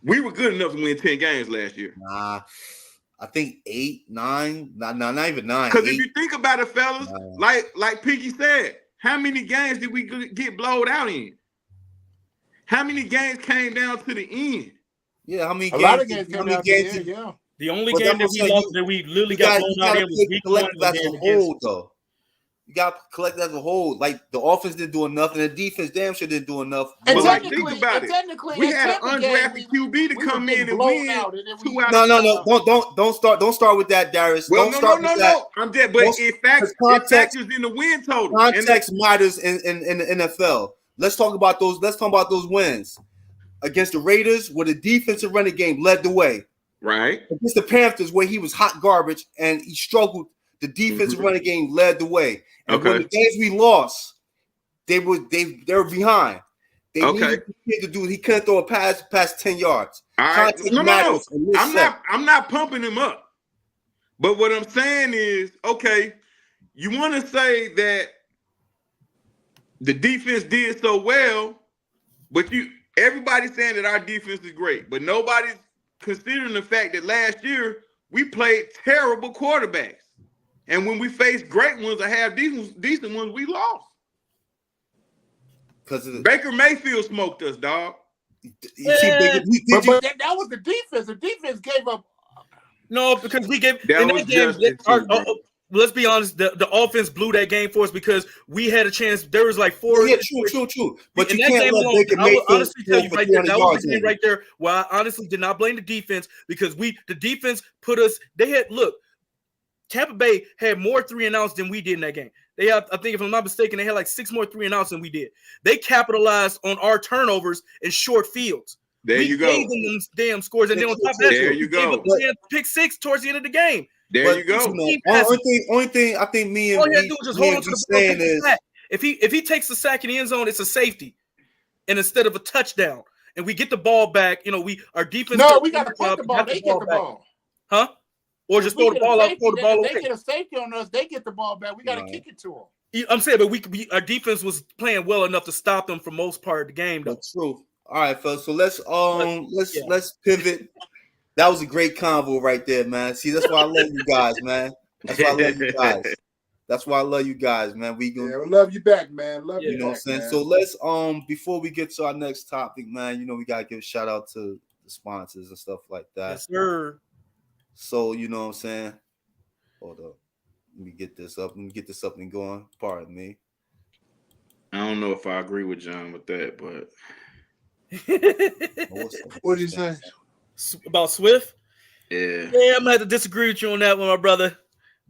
we were good enough to win 10 games last year. I think 8, 9, not even 9. Because if you think about it, fellas, like Pinky said, how many games did we get blowed out in? How many games came down to the end? Yeah, how many games? A lot of games came down to the end, yeah. The only game that we lost that we literally got blown out in was week 1. That's a whole, though. You got to collect as a whole. Like the offense didn't do enough, and the defense damn sure didn't do enough. But like, think about it. We had an undrafted QB to come in and win 2 out. No. Don't start with that, Darius. Well, no. I'm dead. But in fact, it factors in the win total. Context matters in the NFL. Let's talk about those. Let's talk about those wins against the Raiders, where the defensive running game led the way. Right. Against the Panthers, where he was hot garbage and he struggled. The defensive running game led the way. And when the games we lost, they were behind. They needed to do. He couldn't throw a pass past 10 yards. All right. No. I'm not pumping him up. But what I'm saying is, okay, you want to say that the defense did so well, but everybody's saying that our defense is great, but nobody's considering the fact that last year we played terrible quarterbacks. And when we faced great ones or have decent ones, we lost. Because Baker Mayfield smoked us, dog. But that was the defense. The defense gave up. No, because we gave that game. Let's be honest. The offense blew that game for us because we had a chance. There was like 4. Yeah, true. But you can't let Baker Mayfield. I will honestly tell you right there. That was the game right there where I honestly did not blame the defense because the defense put us. They had Tampa Bay had more 3-and-outs than we did in that game. They have, I think, if I'm not mistaken, they had like 6 more 3-and-outs than we did. They capitalized on our turnovers in short fields. There you go. We gave them those damn scores, and then on top of that, there you go. Pick 6 towards the end of the game. There you go. Only thing I think me and all he had to do was just hold on to the ball. If he takes the sack in the end zone, it's a safety, and instead of a touchdown, and we get the ball back. Our defense. No, we got to punt the ball. They get the ball, huh? Or just throw the ball out, throw the ball away. They get a safety on us. They get the ball back. We got to kick it to them. I'm saying, but our defense was playing well enough to stop them for most part of the game, though. That's true. All right, fellas. So let's pivot. That was a great convo right there, man. See, that's why I love you guys, man. That's why I love you guys, man. We love you back, man. Love you. You know what I'm saying? Man. So let's before we get to our next topic, man. We gotta give a shout out to the sponsors and stuff like that. Yes, sir. So, you know what I'm saying? Hold up. Let me get this up and going. Pardon me. I don't know if I agree with John with that, but what did he say? About Swift? Yeah, I'm gonna have to disagree with you on that one, my brother.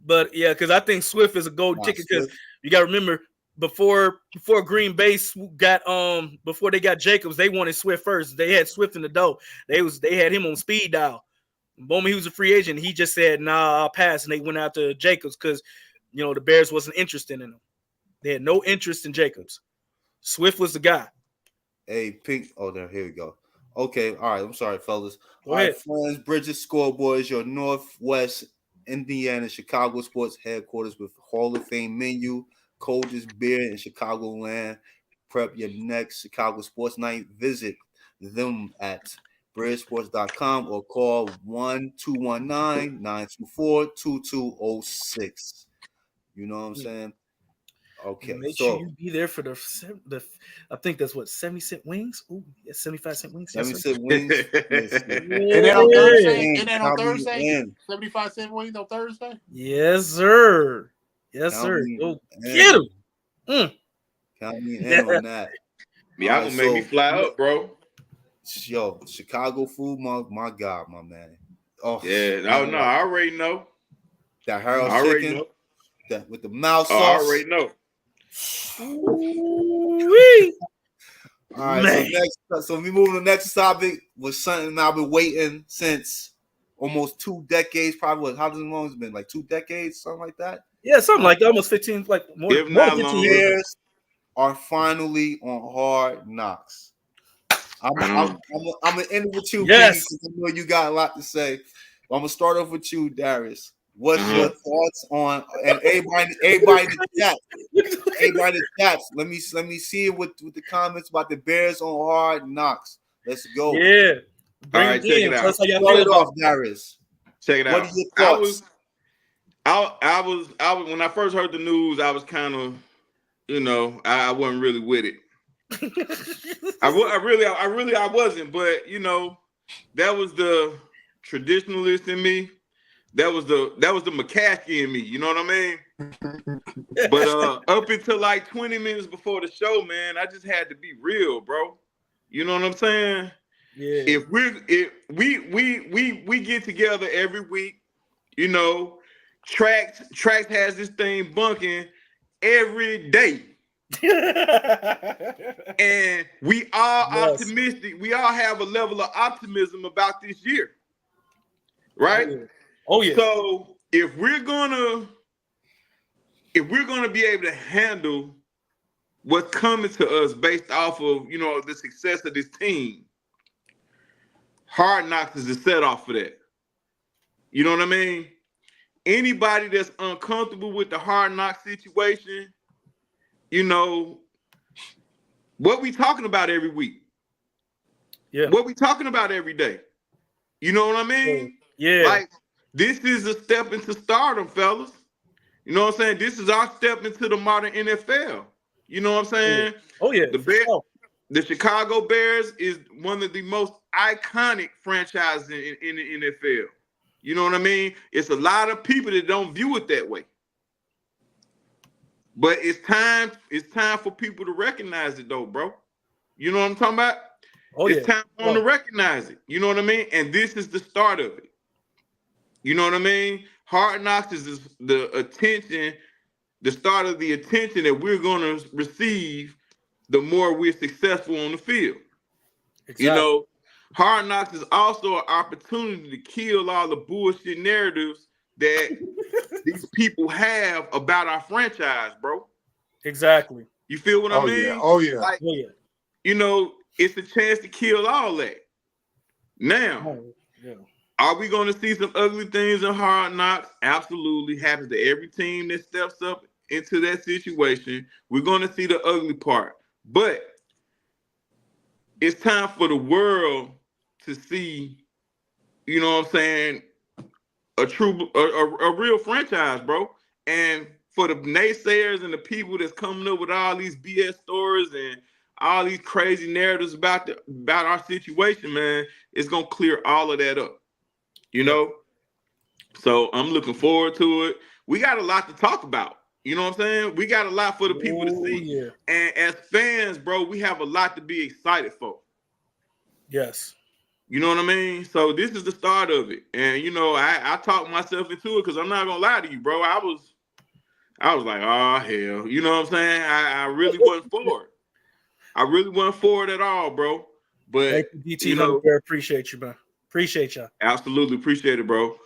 But yeah, because I think Swift is a gold ticket because you gotta remember before Green Bay before they got Jacobs, they wanted Swift first. They had Swift in the dough. They had him on speed dial. The moment he was a free agent, he just said, "Nah, I'll pass," and they went after Jacobs because the Bears wasn't interested in him. They had no interest in Jacobs. Swift was the guy. Hey, Pink. Oh, there. Here we go. Okay. All right. I'm sorry, fellas. Go ahead. Friends. Bridges Scoreboard is your Northwest Indiana Chicago sports headquarters with Hall of Fame menu, coldest beer in Chicagoland. Prep your next Chicago sports night. Visit them at BridgeSports.com or call 1-219-924-2206. You know what I'm saying? Okay. Make sure you be there for the I think that's what 70-cent wings. Ooh, 75-cent wings. 70-cent wings. And then on Thursday. 75-cent wings on Thursday. Yes, sir. Yes, sir. Go get him. Count me in on that. Y'all gonna make me fly up, bro. Yo, Chicago food, my God, my man. Oh yeah, no, I already know. That Harold chicken, that with the mouth sauce. I already know. All right, so we move to the next topic was something I've been waiting since almost 2 decades. Probably how long has it been? Like 2 decades, something like that. Yeah, something like almost 15, like more than 15 years. Are finally on Hard Knocks. I'm gonna end with you, yes. Because I know you got a lot to say. But I'm gonna start off with you, Darius. What's your thoughts on and everybody in the chat? Everybody in the chat. Let me see it with the comments about the Bears on Hard Knocks. Let's go. Yeah. All right, check it out. Start it off, Darius. Check it out. What are your thoughts? I was when I first heard the news, I was kind of, I wasn't really with it. I wasn't, but that was the traditionalist in me. that was the McCaskey in me. You know what I mean? But up until like 20 minutes before the show, man, I just had to be real, bro. You know what I'm saying? Yeah. If we get together every week, you know, Tracks has this thing bunking every day. And we are optimistic. We all have a level of optimism about this year. Right? Oh yeah. So if we're gonna be able to handle what's coming to us based off of, you know, the success of this team, Hard Knocks is the set off for that. You know what I mean? Anybody that's uncomfortable with the Hard Knock situation, you know, what we talking about every week? Yeah. What we talking about every day? You know what I mean? Yeah. Like, this is a step into stardom, fellas. You know what I'm saying? This is our step into the modern NFL. You know what I'm saying? Oh yeah. The Chicago Bears is one of the most iconic franchises in the NFL. You know what I mean? It's a lot of people that don't view it that way. But it's time for people to recognize it though, bro. You know what I'm talking about? It's time for them to recognize it. You know what I mean? And this is the start of it. You know what I mean? Hard Knocks is the attention, the start of the attention that we're going to receive the more we're successful on the field. Exactly. You know, Hard Knocks is also an opportunity to kill all the bullshit narratives that these people have about our franchise, bro. Exactly. You feel what I mean? Yeah. Oh yeah. Like, you know, it's a chance to kill all that. Now, are we going to see some ugly things in Hard Knocks? Absolutely. Happens to every team that steps up into that situation. We're going to see the ugly part. But it's time for the world to see, you know what I'm saying, a real franchise, bro. And for the naysayers and the people that's coming up with all these BS stories and all these crazy narratives about our situation, man, it's gonna clear all of that up. You know? So I'm looking forward to it. We got a lot to talk about. You know what I'm saying? We got a lot for the people to see. Yeah. And as fans, bro, we have a lot to be excited for. Yes. You know what I mean? So this is the start of it. And, you know, I talked myself into it because I'm not going to lie to you, bro. I was like, oh, hell. You know what I'm saying? I really wasn't for it. I really wasn't for it at all, bro. But, you know, appreciate you, man. Appreciate y'all. Absolutely appreciate it, bro.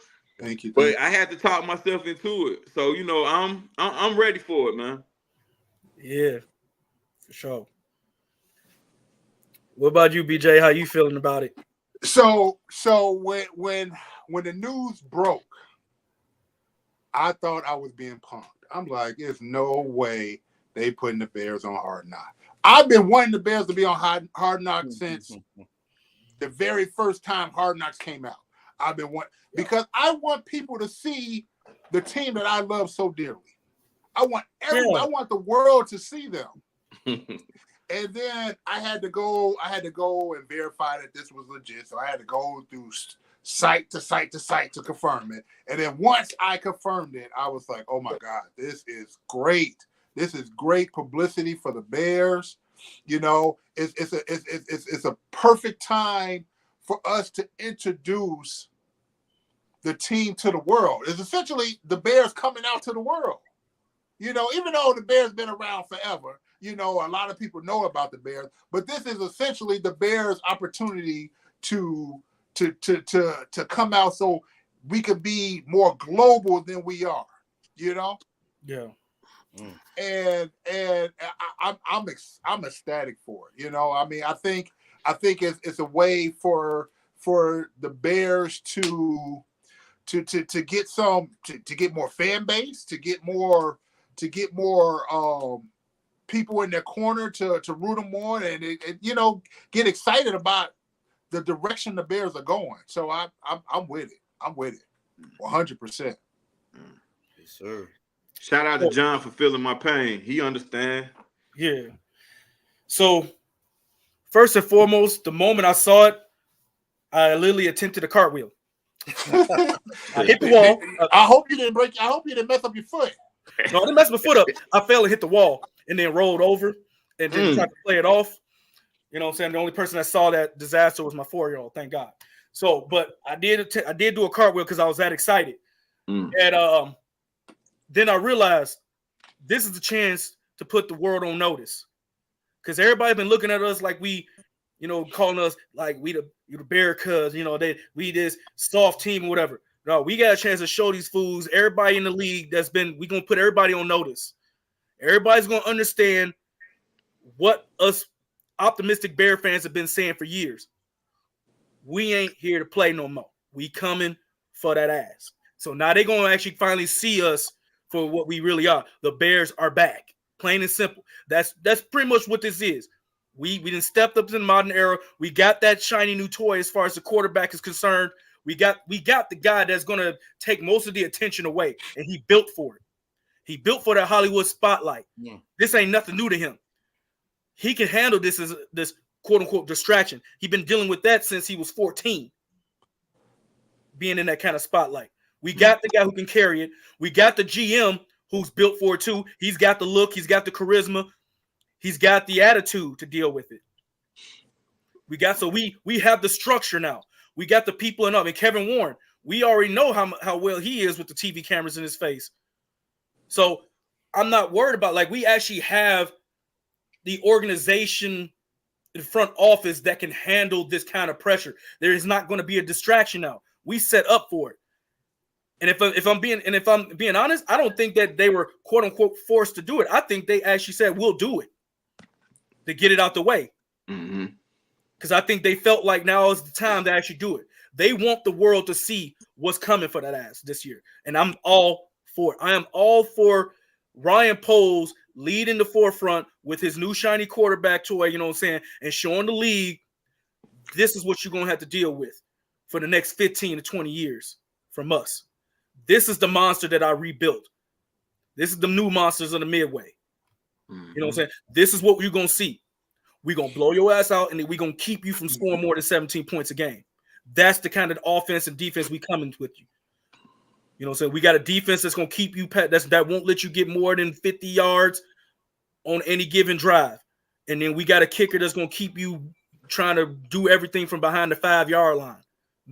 Thank you. But I had to talk myself into it. So, you know, I'm ready for it, man. Yeah, for sure. What about you, BJ? How you feeling about it? So when the news broke, I thought I was being punked. I'm like, there's no way they putting the Bears on Hard Knocks. I've been wanting the Bears to be on Hard Knocks since the very first time Hard Knocks came out. I've been wanting, because I want people to see the team that I love so dearly. I want everyone, I want the world to see them. And then I had to go and verify that this was legit. So I had to go through site to site to confirm it. And then once I confirmed it, I was like, oh my God, this is great. This is great publicity for the Bears. You know, it's a perfect time for us to introduce the team to the world. It's essentially the Bears coming out to the world. You know, even though the Bears been around forever, you know, a lot of people know about the Bears, but this is essentially the Bears' opportunity to come out so we could be more global than we are, you know? Yeah. And I'm ecstatic for it, you know? I mean, I think it's a way for the Bears to get more fan base, to get more people in their corner to root them on, and you know, get excited about the direction the Bears are going. So I'm with it. I'm with it, 100%. Yes, sir. Shout out to John for feeling my pain. He understand. Yeah. So first and foremost, the moment I saw it, I literally attempted a cartwheel. I hit the wall. I hope you didn't mess up your foot. No, I didn't mess my foot up. I fell and hit the wall and then rolled over and then tried to play it off. You know what I'm saying? The only person that saw that disaster was my 4-year-old, thank God. So, but I did do a cartwheel because I was that excited. And then I realized this is the chance to put the world on notice. Because everybody been looking at us like we, calling us like we the bear cuz, we this soft team or whatever. No, we got a chance to show these fools, everybody in the league we gonna put everybody on notice. Everybody's gonna understand what us optimistic Bear fans have been saying for years. We ain't here to play no more. We coming for that ass. So now they're gonna actually finally see us for what we really are. The Bears are back. Plain and simple. That's pretty much what this is. We done stepped up to the modern era. We got that shiny new toy as far as the quarterback is concerned. We got the guy that's gonna take most of the attention away, and he built for it. He built for that Hollywood spotlight. Yeah. This ain't nothing new to him. He can handle this as this quote unquote distraction. He's been dealing with that since he was 14, being in that kind of spotlight. We got the guy who can carry it. We got the GM who's built for it too. He's got the look. He's got the charisma. He's got the attitude to deal with it. We have the structure now. We got the people in up. And Kevin Warren, we already know how well he is with the TV cameras in his face. So I'm not worried about, we actually have the organization, the front office that can handle this kind of pressure. There is not going to be a distraction now. We set up for it. And if I'm being honest, I don't think that they were quote unquote forced to do it. I think they actually said, we'll do it to get it out the way. Because I think they felt like now is the time to actually do it. They want the world to see what's coming for that ass this year. And I'm all for it. I am all for Ryan Poles leading the forefront with his new shiny quarterback toy, you know what I'm saying, and showing the league this is what you're going to have to deal with for the next 15 to 20 years from us. This is the monster that I rebuilt. This is the new monsters of the Midway. You know what I'm saying? This is what you're going to see. We're going to blow your ass out, and then we're going to keep you from scoring more than 17 points a game. That's the kind of offense and defense we coming with you. You know what I'm saying? We got a defense that's going to keep you that won't let you get more than 50 yards on any given drive. And then we got a kicker that's going to keep you trying to do everything from behind the 5-yard line.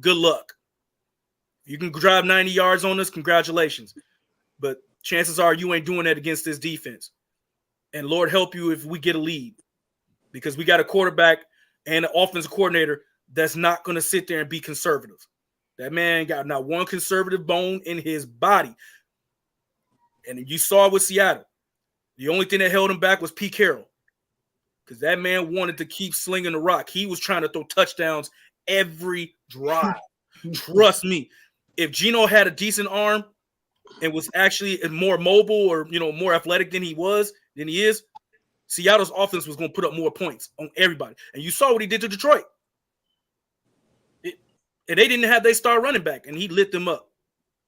Good luck. You can drive 90 yards on us, congratulations. But chances are you ain't doing that against this defense. And Lord help you if we get a lead. Because we got a quarterback and an offensive coordinator that's not going to sit there and be conservative. That man got not one conservative bone in his body. And you saw it with Seattle. The only thing that held him back was Pete Carroll. Because that man wanted to keep slinging the rock. He was trying to throw touchdowns every drive. Trust me. If Geno had a decent arm and was actually more mobile or, more athletic than he is, Seattle's offense was going to put up more points on everybody. And you saw what he did to Detroit. And they didn't have their star running back, and he lit them up.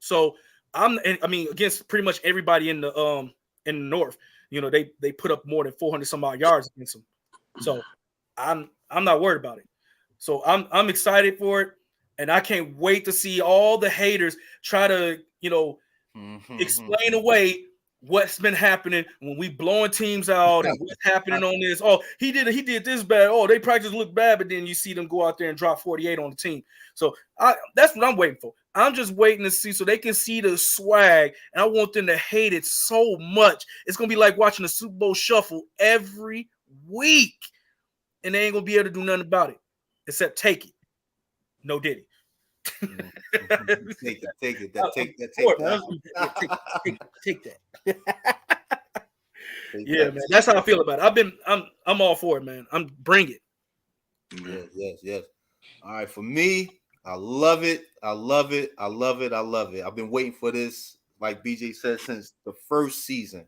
So against pretty much everybody in the North, they put up more than 400 some odd yards against them. So I'm not worried about it. So I'm excited for it, and I can't wait to see all the haters try to explain away what's been happening when we blowing teams out and what's happening on this. Oh, he did this bad. Oh, they practice look bad, but then you see them go out there and drop 48 on the team. So that's what I'm waiting for. I'm just waiting to see so they can see the swag, and I want them to hate it so much. It's going to be like watching the Super Bowl shuffle every week, and they ain't going to be able to do nothing about it except take it. No Diddy. Take that. Take that. Yeah, man. That's how I feel about it. I'm all for it, man. Bring it. Yes. All right, for me, I love it. I've been waiting for this, like BJ said, since the first season.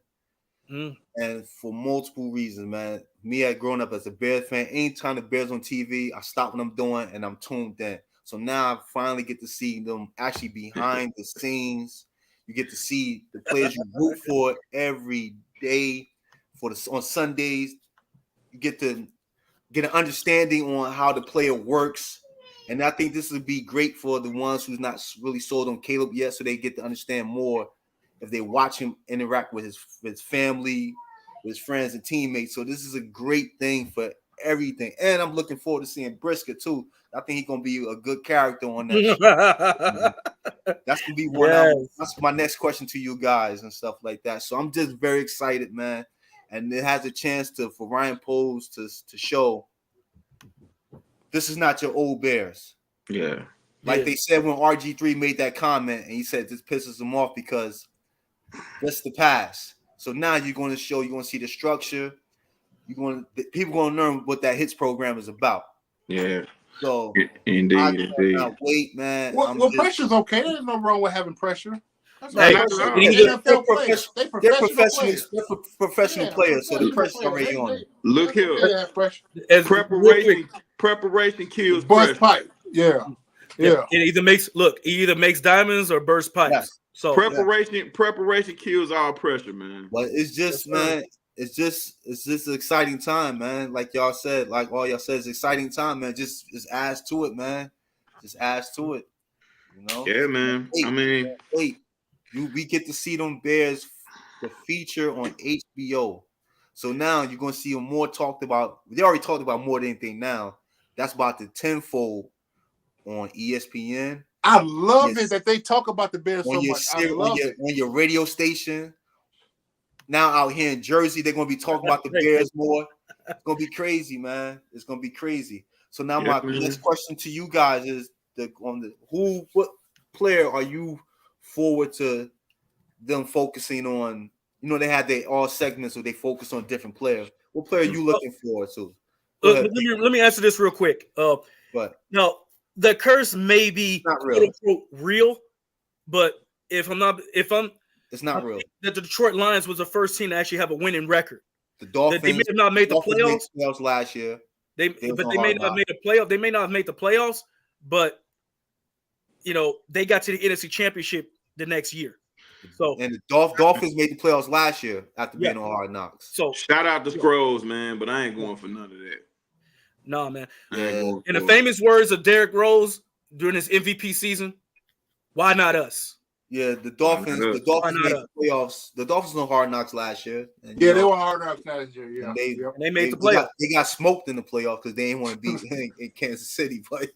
And for multiple reasons, man. Me, had grown up as a Bears fan. Anytime the Bears on TV, I stop what I'm doing and I'm tuned in. So now I finally get to see them actually behind the scenes. You get to see the players you root for every day. On Sundays, you get to get an understanding on how the player works. And I think this would be great for the ones who's not really sold on Caleb yet, so they get to understand more if they watch him interact with his family, with his friends and teammates. So this is a great thing for everything. And I'm looking forward to seeing Brisket too. I think he's gonna be a good character on that show. That's gonna be one. That's my next question to you guys and stuff like that. So I'm just very excited, man. And it has a chance for Ryan Poles to show this is not your old Bears. Yeah. Like they said when RG3 made that comment, and he said this pisses him off because that's the past. So now you're going to see the structure. People going to learn what that hits program is about. Yeah. So indeed. Wait, man. Well, pressure's okay. There's no wrong with having pressure. They're professional players, so the pressure's already on them. Look here. Preparation kills burst pipe. Yeah. It either makes diamonds or burst pipes. Yes. So preparation kills all pressure, man. But it's just, man, it's just an exciting time, man. Like y'all said, like all y'all said, it's exciting time, man. Just adds to it, man. Just adds to it. You know? Yeah, man. We get to see them Bears the feature on HBO. So now you're gonna see them more talked about. They already talked about more than anything now. That's about the tenfold on ESPN. I love it that they talk about the Bears so much. On your radio station. Now out here in Jersey, they're gonna be talking about the Bears more. It's gonna be crazy, man. It's gonna be crazy. So now my next question to you guys is what player are you forward to them focusing on? You know, they had all segments where they focus on different players. What player are you looking forward to? Let me answer this real quick. No, the curse may be not real, but it's not real. That the Detroit Lions was the first team to actually have a winning record. The Dolphins. They may have not made the playoffs last year. They may not have made the playoff. They may not have made the playoffs, but they got to the NFC Championship the next year. So and the Dolphins made the playoffs last year after being on Hard Knocks. So shout out to Scrolls, man, but I ain't going for none of that. Nah, man. In the famous words of Derrick Rose during his MVP season, why not us? Yeah, the Dolphins made the playoffs. The Dolphins were Hard Knocks last year. And, they were Hard Knocks last year. Yeah, and they made the playoffs. They got smoked in the playoffs because they didn't want to beat in Kansas City, but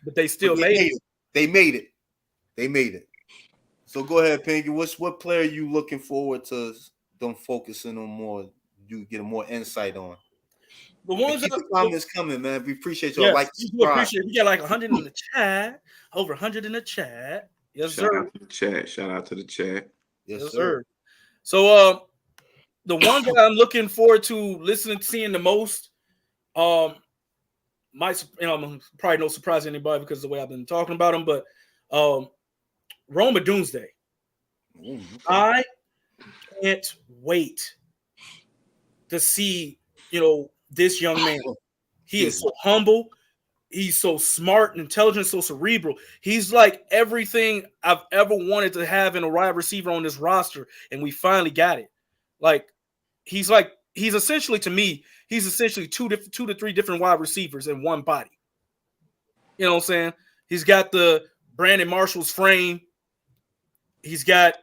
but they still made it. They made it. So go ahead, Pinky. What player are you looking forward to them focusing on more? You get more insight on. The ones keep the comments coming, man. We appreciate y'all. We got like 100 in the chat. Over 100 in the chat. Yes, sir. Shout out to the chat. Yes, sir. So the one that I'm looking forward to seeing the most, probably no surprise to anybody because of the way I've been talking about him, but Roma Doomsday. Okay. I can't wait to see, this young man. He is so humble. He's so smart and intelligent, so cerebral. He's like everything I've ever wanted to have in a wide receiver on this roster, and we finally got it. He's essentially, to me, he's essentially two to three different wide receivers in one body. You know what I'm saying? He's got the Brandon Marshall's frame. He's got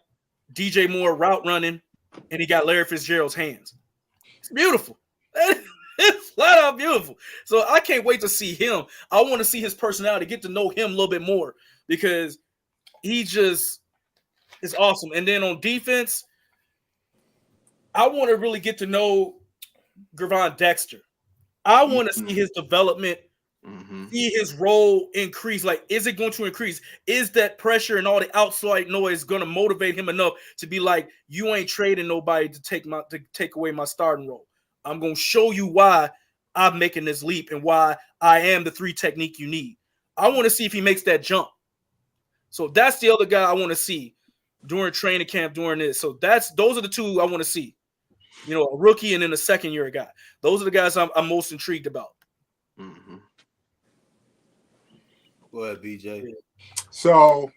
DJ Moore route running, and he got Larry Fitzgerald's hands. It's beautiful. It's flat out beautiful. So I can't wait to see him. I want to see his personality, get to know him a little bit more because he just is awesome. And then on defense, I want to really get to know Gervon Dexter. I want to see his development, see his role increase. Like, is it going to increase? Is that pressure and all the outside noise going to motivate him enough to be like, you ain't trading nobody to take away my starting role? I'm going to show you why I'm making this leap and why I am the 3 technique you need. I want to see if he makes that jump. So that's the other guy I want to see during training camp during this. So those are the two I want to see. A rookie and then a second-year guy. Those are the guys I'm most intrigued about. Mm-hmm. Go ahead, BJ. So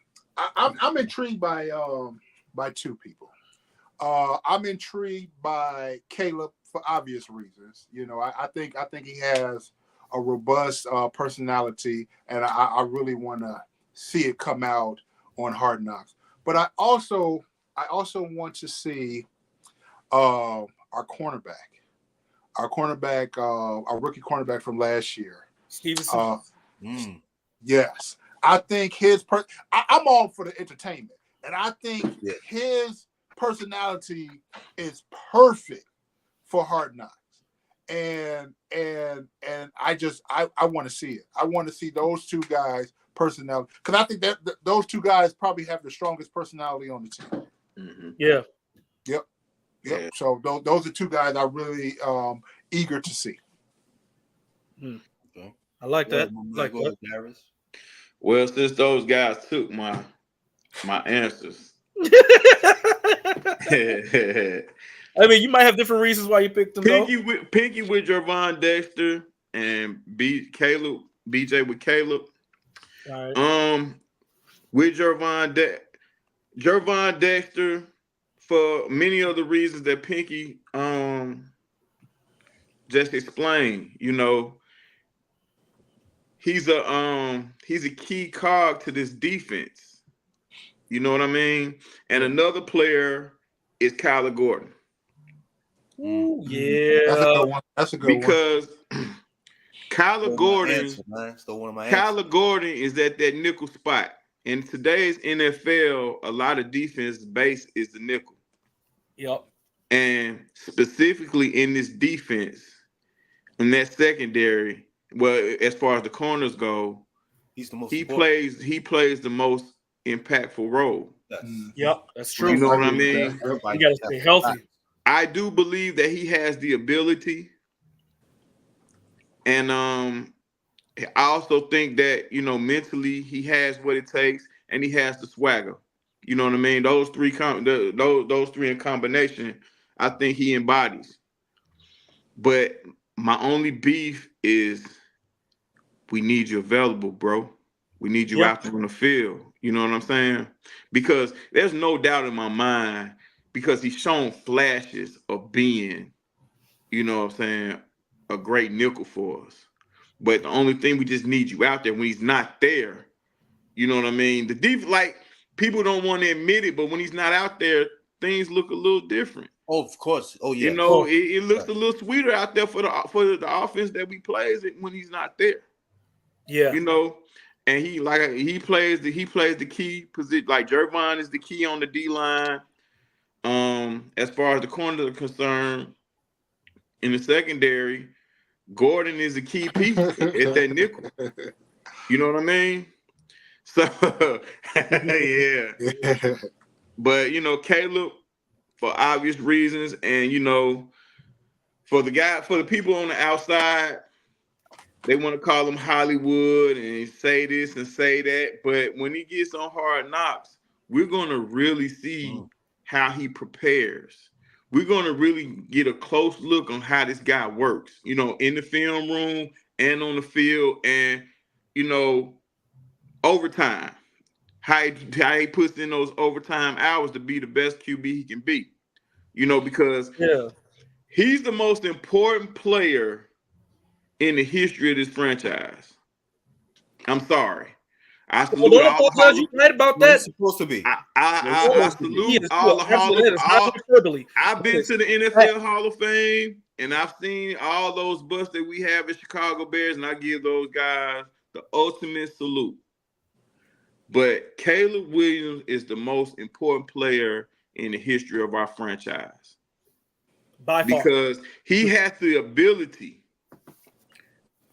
I'm intrigued by 2 people. I'm intrigued by Caleb for obvious reasons. I think he has robust personality, and I really want to see it come out on Hard Knocks. But I also want to see our cornerback, our rookie cornerback from last year, Stevenson. Yes, I think I'm all for the entertainment, and I think his personality is perfect for Hard Knocks. And I want to see it. I want to see those two guys' personality, because I think that those two guys probably have the strongest personality on the team. Mm-hmm. Yeah. Yep. Yeah. So those are two guys I'm really eager to see. Okay. I like that. Well, since those guys took my answers. I mean, you might have different reasons why you picked them. Pinky with Jervon Dexter and BJ with Caleb. All right. With Jervon Dexter, for many of the reasons that Pinky just explained. You know, he's a key cog to this defense. You know what I mean? And another player is Kyler Gordon. Ooh, yeah, that's a good one. Because Kyler Gordon is at that nickel spot. In today's NFL, a lot of defense base is the nickel. Yep. And specifically in this defense, in that secondary, well, as far as the corners go, he plays the most impactful role. Yep, that's true. You know what I mean? You gotta stay healthy. I do believe that he has the ability, and I also think that, you know, mentally he has what it takes, and he has the swagger. You know what I mean? Those three in combination, I think he embodies. But my only beef is we need you available, bro. We need you out there on the field. You know what I'm saying? Because there's no doubt in my mind, because he's shown flashes of being, you know what I'm saying, a great nickel for us. But the only thing, we just need you out there when he's not there. You know what I mean? The deep, like, people don't want to admit it, but when he's not out there, things look a little different. Oh, of course. Oh, yeah. You know, it looks a little sweeter out there for the offense that we plays when he's not there. Yeah. You know, and he plays the key position. Like, Jervon is the key on the D line. As far as the corners are concerned, in the secondary, Gordon is a key piece at that nickel. You know what I mean? So yeah. But, you know, Caleb, for obvious reasons, and, you know, for the people on the outside, they want to call him Hollywood and say this and say that. But when he gets on Hard Knocks, we're going to really see how he prepares. We're going to really get a close look on how this guy works, you know, in the film room and on the field, and, you know, overtime. How he puts in those overtime hours to be the best QB he can be. You know, because he's the most important player in the history of this franchise. I'm sorry. I salute all the you right about that. It's supposed to be. I salute all the Hall of I've been to the NFL Hall of Fame, and I've seen all those busts that we have at Chicago Bears, and I give those guys the ultimate salute. But Caleb Williams is the most important player in the history of our franchise. By far. Because he has the ability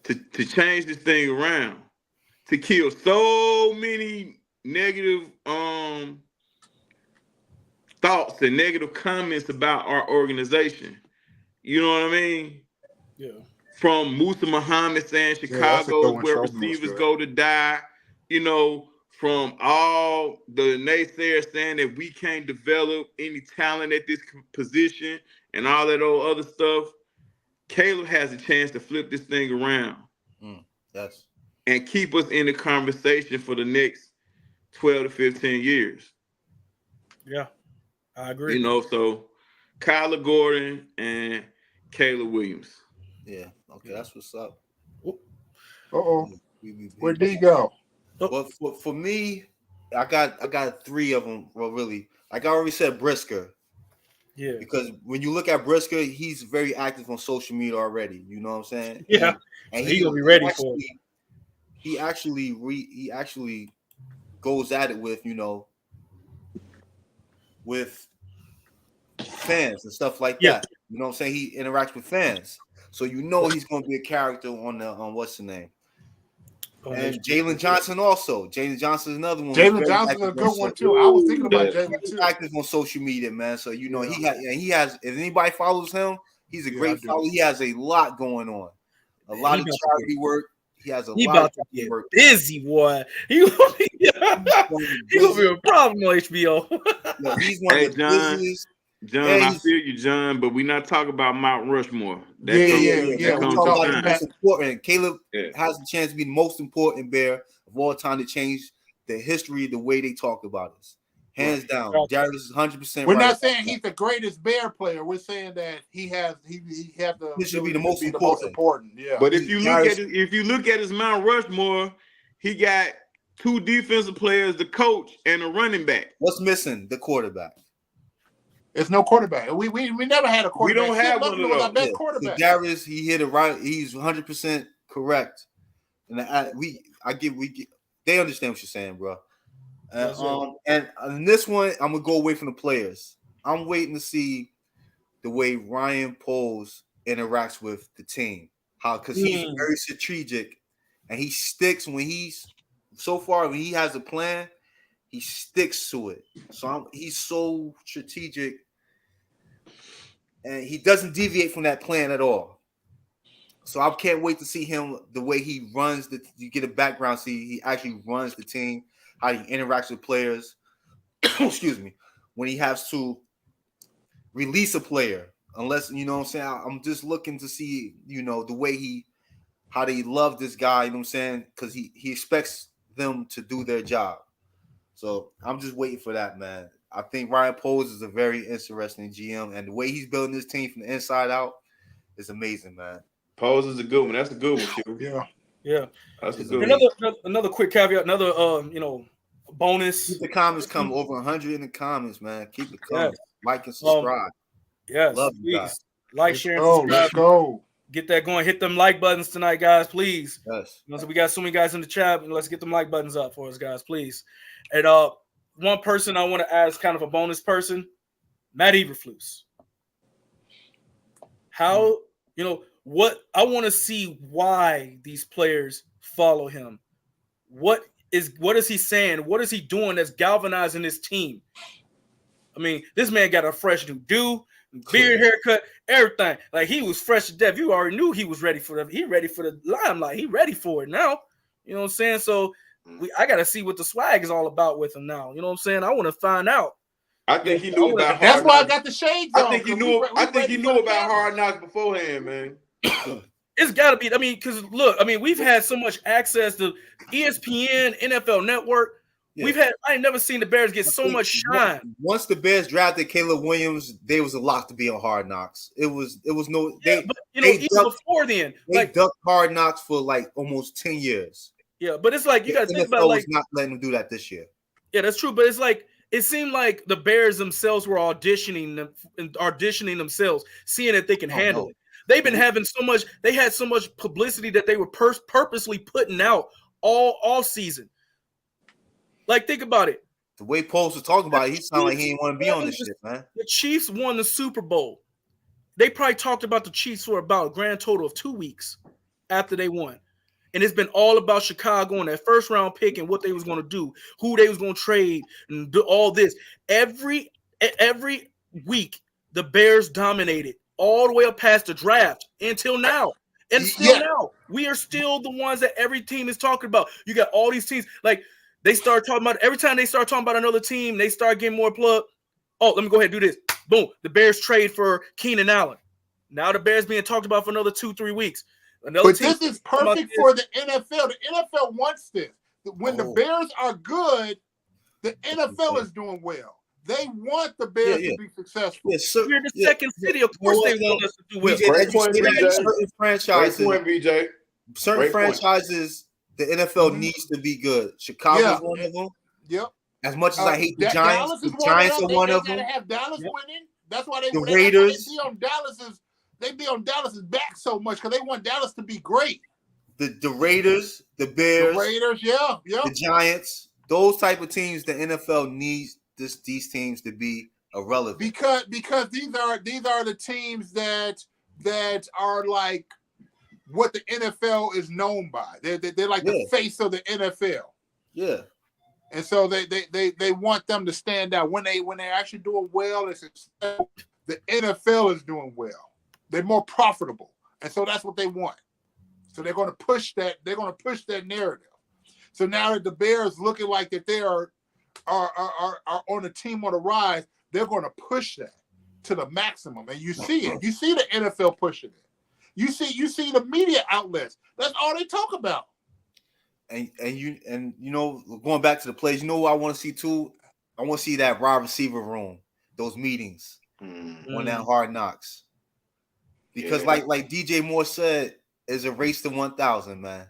to change this thing around, to kill so many negative thoughts and negative comments about our organization. You know what I mean? Yeah. From Musa Muhammad saying Chicago is where receivers go to die, you know, from all the naysayers saying that we can't develop any talent at this position and all that old other stuff. Caleb has a chance to flip this thing around. Yes. And keep us in the conversation for the next 12 to 15 years. Yeah, I agree. You know, so Kyler Gordon and Caleb Williams. Yeah. Okay, that's what's up. Where'd D go? But for me, I got three of them. Well, really, like I already said, Brisker. Yeah. Because when you look at Brisker, he's very active on social media already. You know what I'm saying? Yeah. And so he gonna be ready for it. He actually goes at it with with fans and stuff like that. You know what I'm saying? He interacts with fans, so he's going to be a character on the what's the name? And Jalen Johnson also. Jalen Johnson is another one. Jalen Johnson's a good one too. I was thinking about Jalen too. Active on social media, man. So he has. If anybody follows him, he's a great follow. He has a lot going on, a lot of charity work. He has a lot of get work. Busy boy. He gonna be a problem on HBO. He's one of the busiest. John, I feel you, John, but we're not talking about Mount Rushmore. We're talking about the most important. Caleb has a chance to be the most important Bear of all time to change the history, the way they talk about us. Hands down. Darius is 100%. We're not saying he's the greatest Bear player. We're saying that he has the. He should be the most important. Yeah. But if you look at his Mount Rushmore, he got 2 defensive players, the coach, and a running back. What's missing? The quarterback. There's no quarterback. We never had a quarterback. We don't have one of those. Our best quarterback. Darius, he hit it right. He's 100% correct. And they understand what you're saying, bro. And on this one, I'm gonna go away from the players. I'm waiting to see the way Ryan Poles interacts with the team. Because he's very strategic and he sticks when he has a plan, he sticks to it. So he's so strategic. And he doesn't deviate from that plan at all. So I can't wait to see him, the way he runs. You get a background, see he actually runs the team, how he interacts with players. Excuse me. When he has to release a player, unless, you know what I'm saying? I'm just looking to see, the way how they love this guy, you know what I'm saying? Because he expects them to do their job. So I'm just waiting for that, man. I think Ryan Poles is a very interesting GM, and the way he's building this team from the inside out is amazing, man. Poles is a good one. That's a good one, Q. Yeah. That's a good one. Another quick caveat, another bonus. Keep the comments come over 100 in the comments, man. Keep the comments. Like and subscribe. Love you guys. Like, share, and subscribe. Let's go. Get that going. Hit them like buttons tonight, guys, please. Yes. So we got so many guys in the chat. Let's get them like buttons up for us, guys, please. And one person I want to ask, kind of a bonus person, Matt Eberflus. How, what I want to see why these players follow him. What is he saying? What is he doing that's galvanizing this team? I mean, this man got a fresh new do, beard, haircut, everything. Like, he was fresh to death. You already knew he was ready for the limelight. He ready for it now. You know what I'm saying? So I got to see what the swag is all about with him now. You know what I'm saying? I want to find out. I think he knew about. That's why I got the shades on. I think he knew about Hard Knocks beforehand, man. It's got to be. I mean, because look, we've had so much access to ESPN, NFL Network. Yeah. I ain't never seen the Bears get so much shine. Once the Bears drafted Caleb Williams, they was a lot to be on Hard Knocks. It was no. But even before then, they ducked Hard Knocks for like almost 10 years. Yeah, but it's like you got to think about like not letting them do that this year. Yeah, that's true. But it's like it seemed like the Bears themselves were auditioning themselves, seeing that they can handle it. They've been having so much. They had so much publicity that they were purposely putting out all season. Like, think about it. The way Poles was talking about it, he sounded like he didn't want to be on this shit, man. The Chiefs won the Super Bowl. They probably talked about the Chiefs for about a grand total of 2 weeks after they won. And it's been all about Chicago and that first round pick and what they was going to do, who they was going to trade, and do all this. Every week, the Bears dominated all the way up past the draft until now. And still now, we are still the ones that every team is talking about. You got all these teams. Like, they start talking about, every time they start talking about another team, they start getting more plug. Oh, let me go ahead and do this. Boom. The Bears trade for Keenan Allen. Now the Bears being talked about for another 2-3 weeks. But this is perfect for the NFL. The NFL wants this. When the Bears are good, the NFL is doing well. They want the Bears to be successful. Yes, so, we're the second city. Of course they want us to do well. Great point, BJ. certain Great point. franchises the NFL needs to be good. Chicago's one of them. Yep. As much as I hate the Giants, Dallas is the Giants are one they of gotta them. have Dallas winning. That's why they Raiders. be on Dallas's back so much because they want Dallas to be great. The Raiders, the Bears, the Giants, those type of teams. The NFL needs these teams to be irrelevant because these are the teams that are like what the NFL is known by. They're like the face of the NFL. Yeah. And so they want them to stand out when they're actually doing well. The NFL is doing well. They're more profitable, and so that's what they want. So they're going to push that. They're going to push that narrative. So now that the Bears looking like that they are on a team on the rise, they're going to push that to the maximum, and you see it. You see the NFL pushing it. You see the media outlets. That's all they talk about. And you know, going back to the plays, you know what I want to see too? I want to see that wide receiver room, those meetings on that Hard Knocks. Because like DJ Moore said, it's a race to 1,000, man.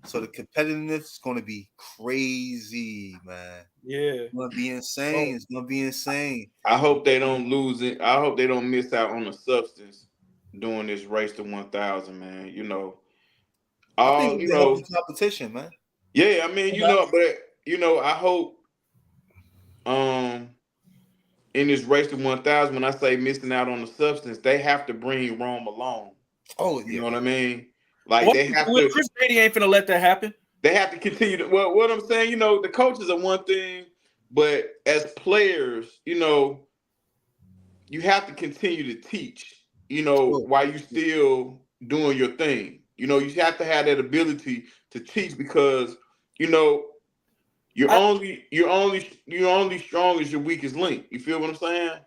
So the competitiveness is going to be crazy, man. Yeah. It's going to be insane. It's going to be insane. I hope they don't lose it. I hope they don't miss out on the substance doing this race to 1,000, man. You know, I think you know, competition, man. Yeah, I mean, you know, but you know, I hope in this race to 1,000, when I say missing out on the substance, they have to bring Rome along. Oh, yeah. You know what I mean? Like they have to. Chris Brady ain't finna let that happen. They have to continue to. Well, what I'm saying, you know, the coaches are one thing, but as players, you know, you have to continue to teach. You know, while you still doing your thing. You know, you have to have that ability to teach because, you know, you're only strong as your weakest link. You feel what I'm saying?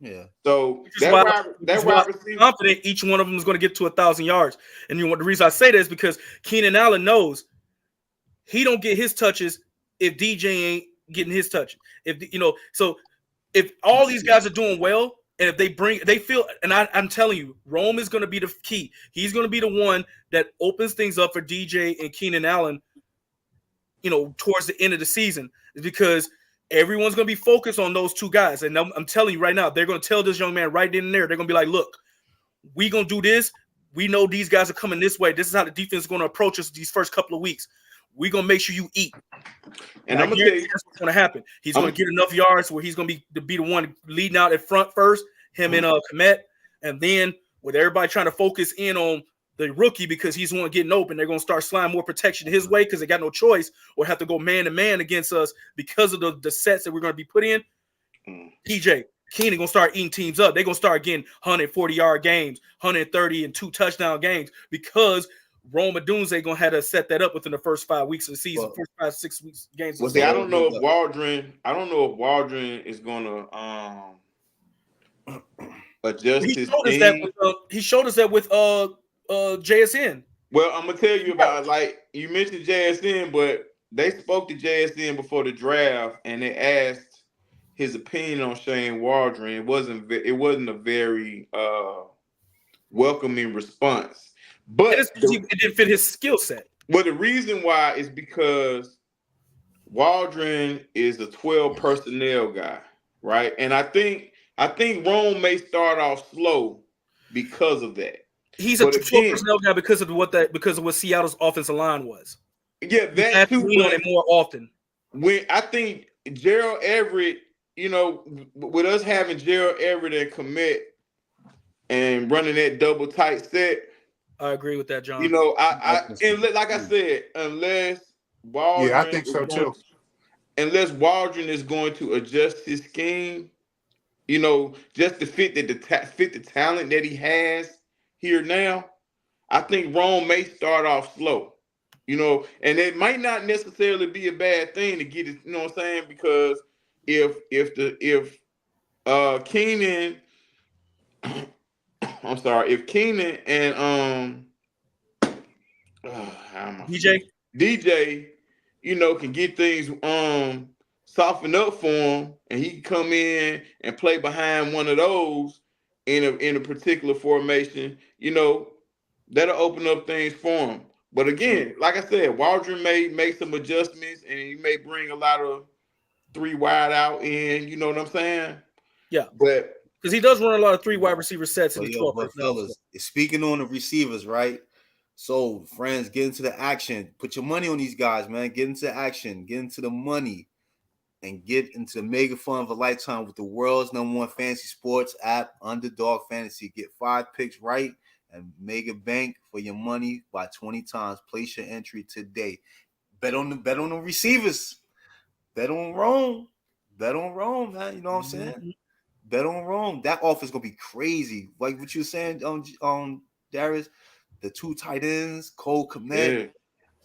Yeah. So that's why I'm confident each one of them is going to get to 1,000 yards. And you know what the reason I say that is because Keenan Allen knows he don't get his touches if DJ ain't getting his touches. If you know, so if all these guys are doing well, and if they feel, and I'm telling you, Rome is going to be the key. He's going to be the one that opens things up for DJ and Keenan Allen, you know, towards the end of the season, is because everyone's going to be focused on those two guys. And I'm telling you right now, they're going to tell this young man right then and there, they're going to be like, look, we're going to do this. We know these guys are coming this way. This is how the defense is going to approach us these first couple of weeks. We're going to make sure you eat. And I'm going to tell you that's what's going to happen. He's going to get enough yards where he's going to be the one leading out at front first, him and Kmet. And then with everybody trying to focus in on the rookie because he's the one getting open, they're going to start sliding more protection his way because they got no choice or have to go man-to-man against us because of the sets that we're going to be put in. DJ, Keenan going to start eating teams up. They're going to start getting 140-yard games, 130 and 2 touchdown games because Rome Odunze going to have to set that up within the first 5 weeks of the season, first 5-6 weeks games. Well, see, I don't know if Waldron is going to adjust his team. He showed us that with JSN. Well, I'm gonna tell you about, like you mentioned JSN, but they spoke to JSN before the draft and they asked his opinion on Shane Waldron. It wasn't a very welcoming response. But it didn't fit his skill set. Well, the reason why is because Waldron is a 12 personnel guy, right? And I think Rome may start off slow because of that. He's a 12 personnel guy because of what Seattle's offensive line was. Yeah, that too. Lean on it more often. When I think Gerald Everett, you know, with us having Gerald Everett and Kmet and running that double tight set, I agree with that, John. You know, and like I said, unless Waldron, I think so too. Unless Waldron is going to adjust his scheme, you know, just to fit the talent that he has here now, I think Rome may start off slow, you know, and it might not necessarily be a bad thing to get it, you know what I'm saying? Because if Keenan, I'm sorry, if Keenan and DJ, you know, can get things softened up for him, and he can come in and play behind one of those in a particular formation, you know, that'll open up things for him. But again, like I said, Waldron may make some adjustments, and he may bring a lot of 3 wide out in. You know what I'm saying? Yeah. But because he does run a lot of 3 wide receiver sets in But the yo, 12 but personnel. fellas, speaking on the receivers, right? So, friends, get into the action. Put your money on these guys, man. Get into the action. Get into the money. And get into the mega fun of a lifetime with the world's #1 fantasy sports app, Underdog Fantasy. Get 5 picks right and mega bank for your money by 20 times. Place your entry today. Bet on the receivers. Bet on Rome. Bet on Rome, man. You know what I'm saying? Bet on Rome. That offense gonna be crazy. Like what you were saying, Darius, the 2 tight ends, Cole Kmet. yeah,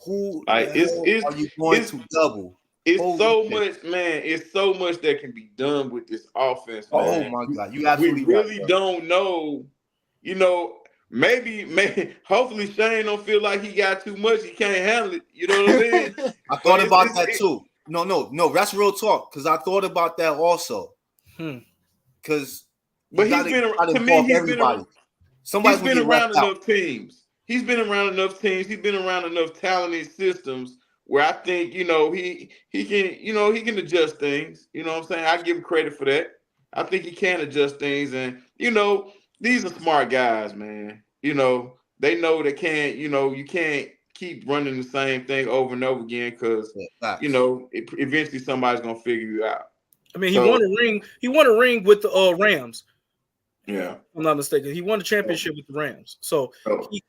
Who like the hell are you going to double? it's Holy so shit. much, man. It's so much that can be done with this offense, Oh man. my God, you We absolutely really right, don't know. You know, maybe, hopefully Shane don't feel like he got too much. He can't handle it. You know what I mean? I But thought about that too. No, that's real talk. Because I thought about that also. Because you but got to to me, involve everybody. Somebody's gonna get left around out. enough teams. He's been around enough teams. He's been around enough talented systems where I think, he can, he can adjust things. You know what I'm saying? I give him credit for that. I think he can adjust things, and these are smart guys, man. They know they can't. You can't keep running the same thing over and over again because eventually somebody's gonna figure you out. I mean, he won a ring. He won a ring with the Rams. Yeah, if I'm not mistaken. He won the championship with the Rams. So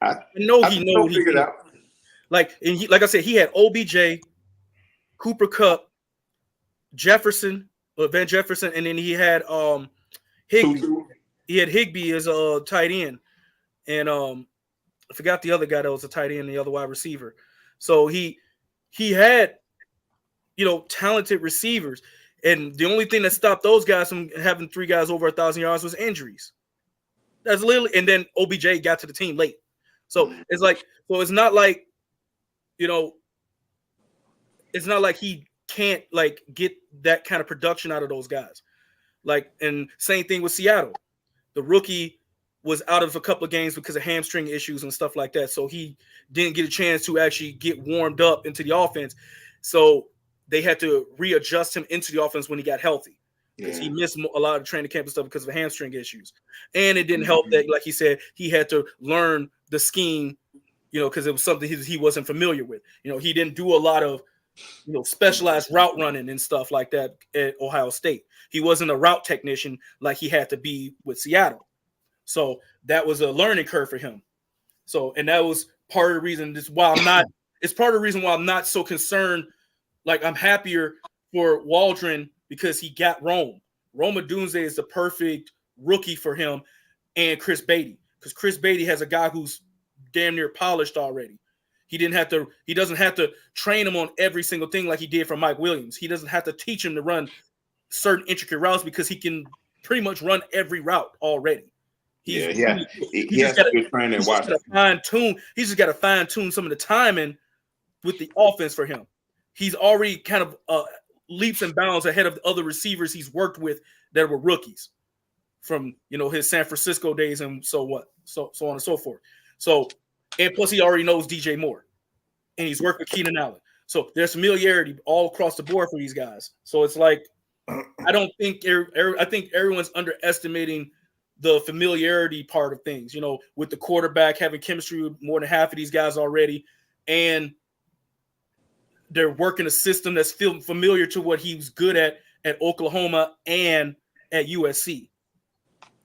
I know what he figured out. Like like I said, he had OBJ, Cooper Kupp, Jefferson, Van Jefferson, and then he had Higbee. He had Higbee as a tight end, and I forgot the other guy that was a tight end, the other wide receiver. So he had talented receivers, and the only thing that stopped those guys from having 3 guys over 1,000 yards was injuries. That's literally, and then OBJ got to the team late. So it's not like it's not like he can't get that kind of production out of those guys. And same thing with Seattle. The rookie was out of a couple of games because of hamstring issues and stuff like that. So he didn't get a chance to actually get warmed up into the offense. So they had to readjust him into the offense when he got healthy because he missed a lot of training camp and stuff because of hamstring issues. And it didn't help that, like he said, he had to learn the scheme, because it was something he wasn't familiar with. He didn't do a lot of, specialized route running and stuff like that at Ohio State. He wasn't a route technician like he had to be with Seattle. So that was a learning curve for him. So, and that was part of the reason it's part of the reason why I'm not so concerned. Like, I'm happier for Waldron because he got Rome. Rome Odunze is the perfect rookie for him, and Chris Beatty, because Chris Beatty has a guy who's damn near polished already. He doesn't have to train him on every single thing like he did for Mike Williams. He doesn't have to teach him to run certain intricate routes because he can pretty much run every route already. He just got to fine tune. He's just got to fine tune some of the timing with the offense for him. He's already kind of leaps and bounds ahead of the other receivers he's worked with that were rookies from his San Francisco days and so on and so forth. So, and plus he already knows DJ Moore, and he's worked with Keenan Allen. So there's familiarity all across the board for these guys. So it's like I think everyone's underestimating the familiarity part of things, with the quarterback having chemistry with more than half of these guys already. And they're working a system that's familiar to what he was good at Oklahoma and at USC.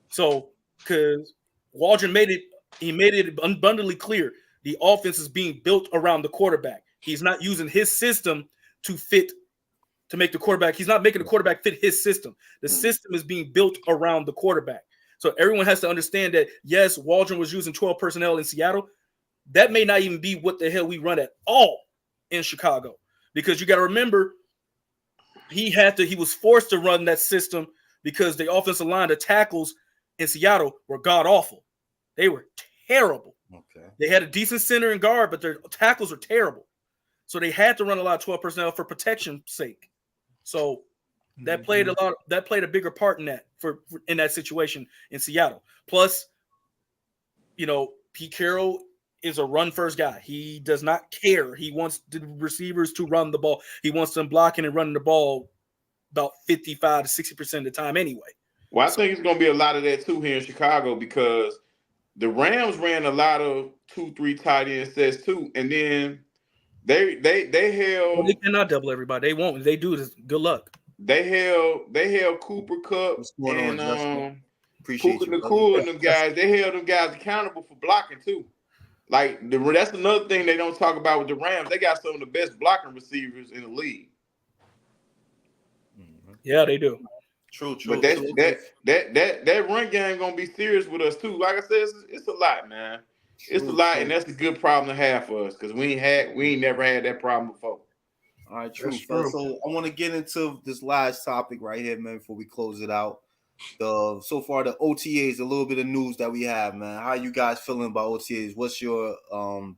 So, because Waldron made it abundantly clear the offense is being built around the quarterback. He's not using his system to make the quarterback. He's not making the quarterback fit his system. The system is being built around the quarterback. So everyone has to understand that, yes, Waldron was using 12 personnel in Seattle. That may not even be what the hell we run at all in Chicago, because you got to remember he was forced to run that system because the offensive line, the tackles in Seattle were god awful. They were terrible. Okay. They had a decent center and guard, but their tackles were terrible. So they had to run a lot of 12 personnel for protection's sake. So that played a bigger part in that in that situation in Seattle. Plus, Pete Carroll is a run first guy. He does not care. He wants the receivers to run the ball. He wants them blocking and running the ball about 55 to 60% of the time anyway. Well, I think it's going to be a lot of that too here in Chicago because the Rams ran a lot of 2-3 tight end sets too, and then they held. Well, they cannot double everybody. They won't. If they do this, good luck. They held Cooper Kupp and Puka Nacua and them guys. They held them guys accountable for blocking too. Like that's another thing they don't talk about with the Rams. They got some of the best blocking receivers in the league. Yeah, they do. True. But that run game gonna be serious with us too. Like I said, it's a lot, man. It's a lot, and that's a good problem to have for us because we ain't never had that problem before. All right, true. So I want to get into this last topic right here, man, before we close it out. So far the OTAs, a little bit of news that we have, man. How you guys feeling about OTAs? What's your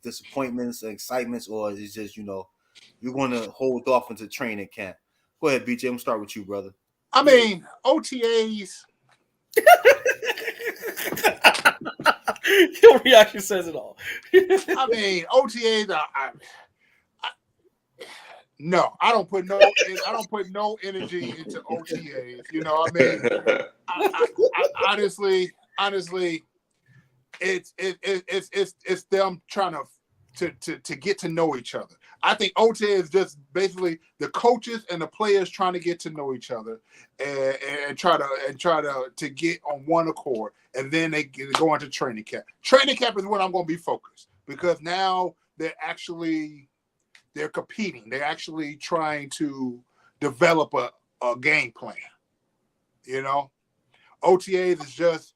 disappointments and excitements, or is it just you're going to hold off into training camp? Go ahead, BJ. I'm gonna start with you, brother. I mean, OTAs. Your reaction says it all. I mean, OTAs. No, I don't put no energy into OTAs. You know, I mean, honestly, it's them trying to get to know each other. I think OTA is just basically the coaches and the players trying to get to know each other and try to get on one accord, and then they go into training camp. Training camp is when I'm going to be focused because now they're competing. They're actually trying to develop a game plan. You know, OTAs is just,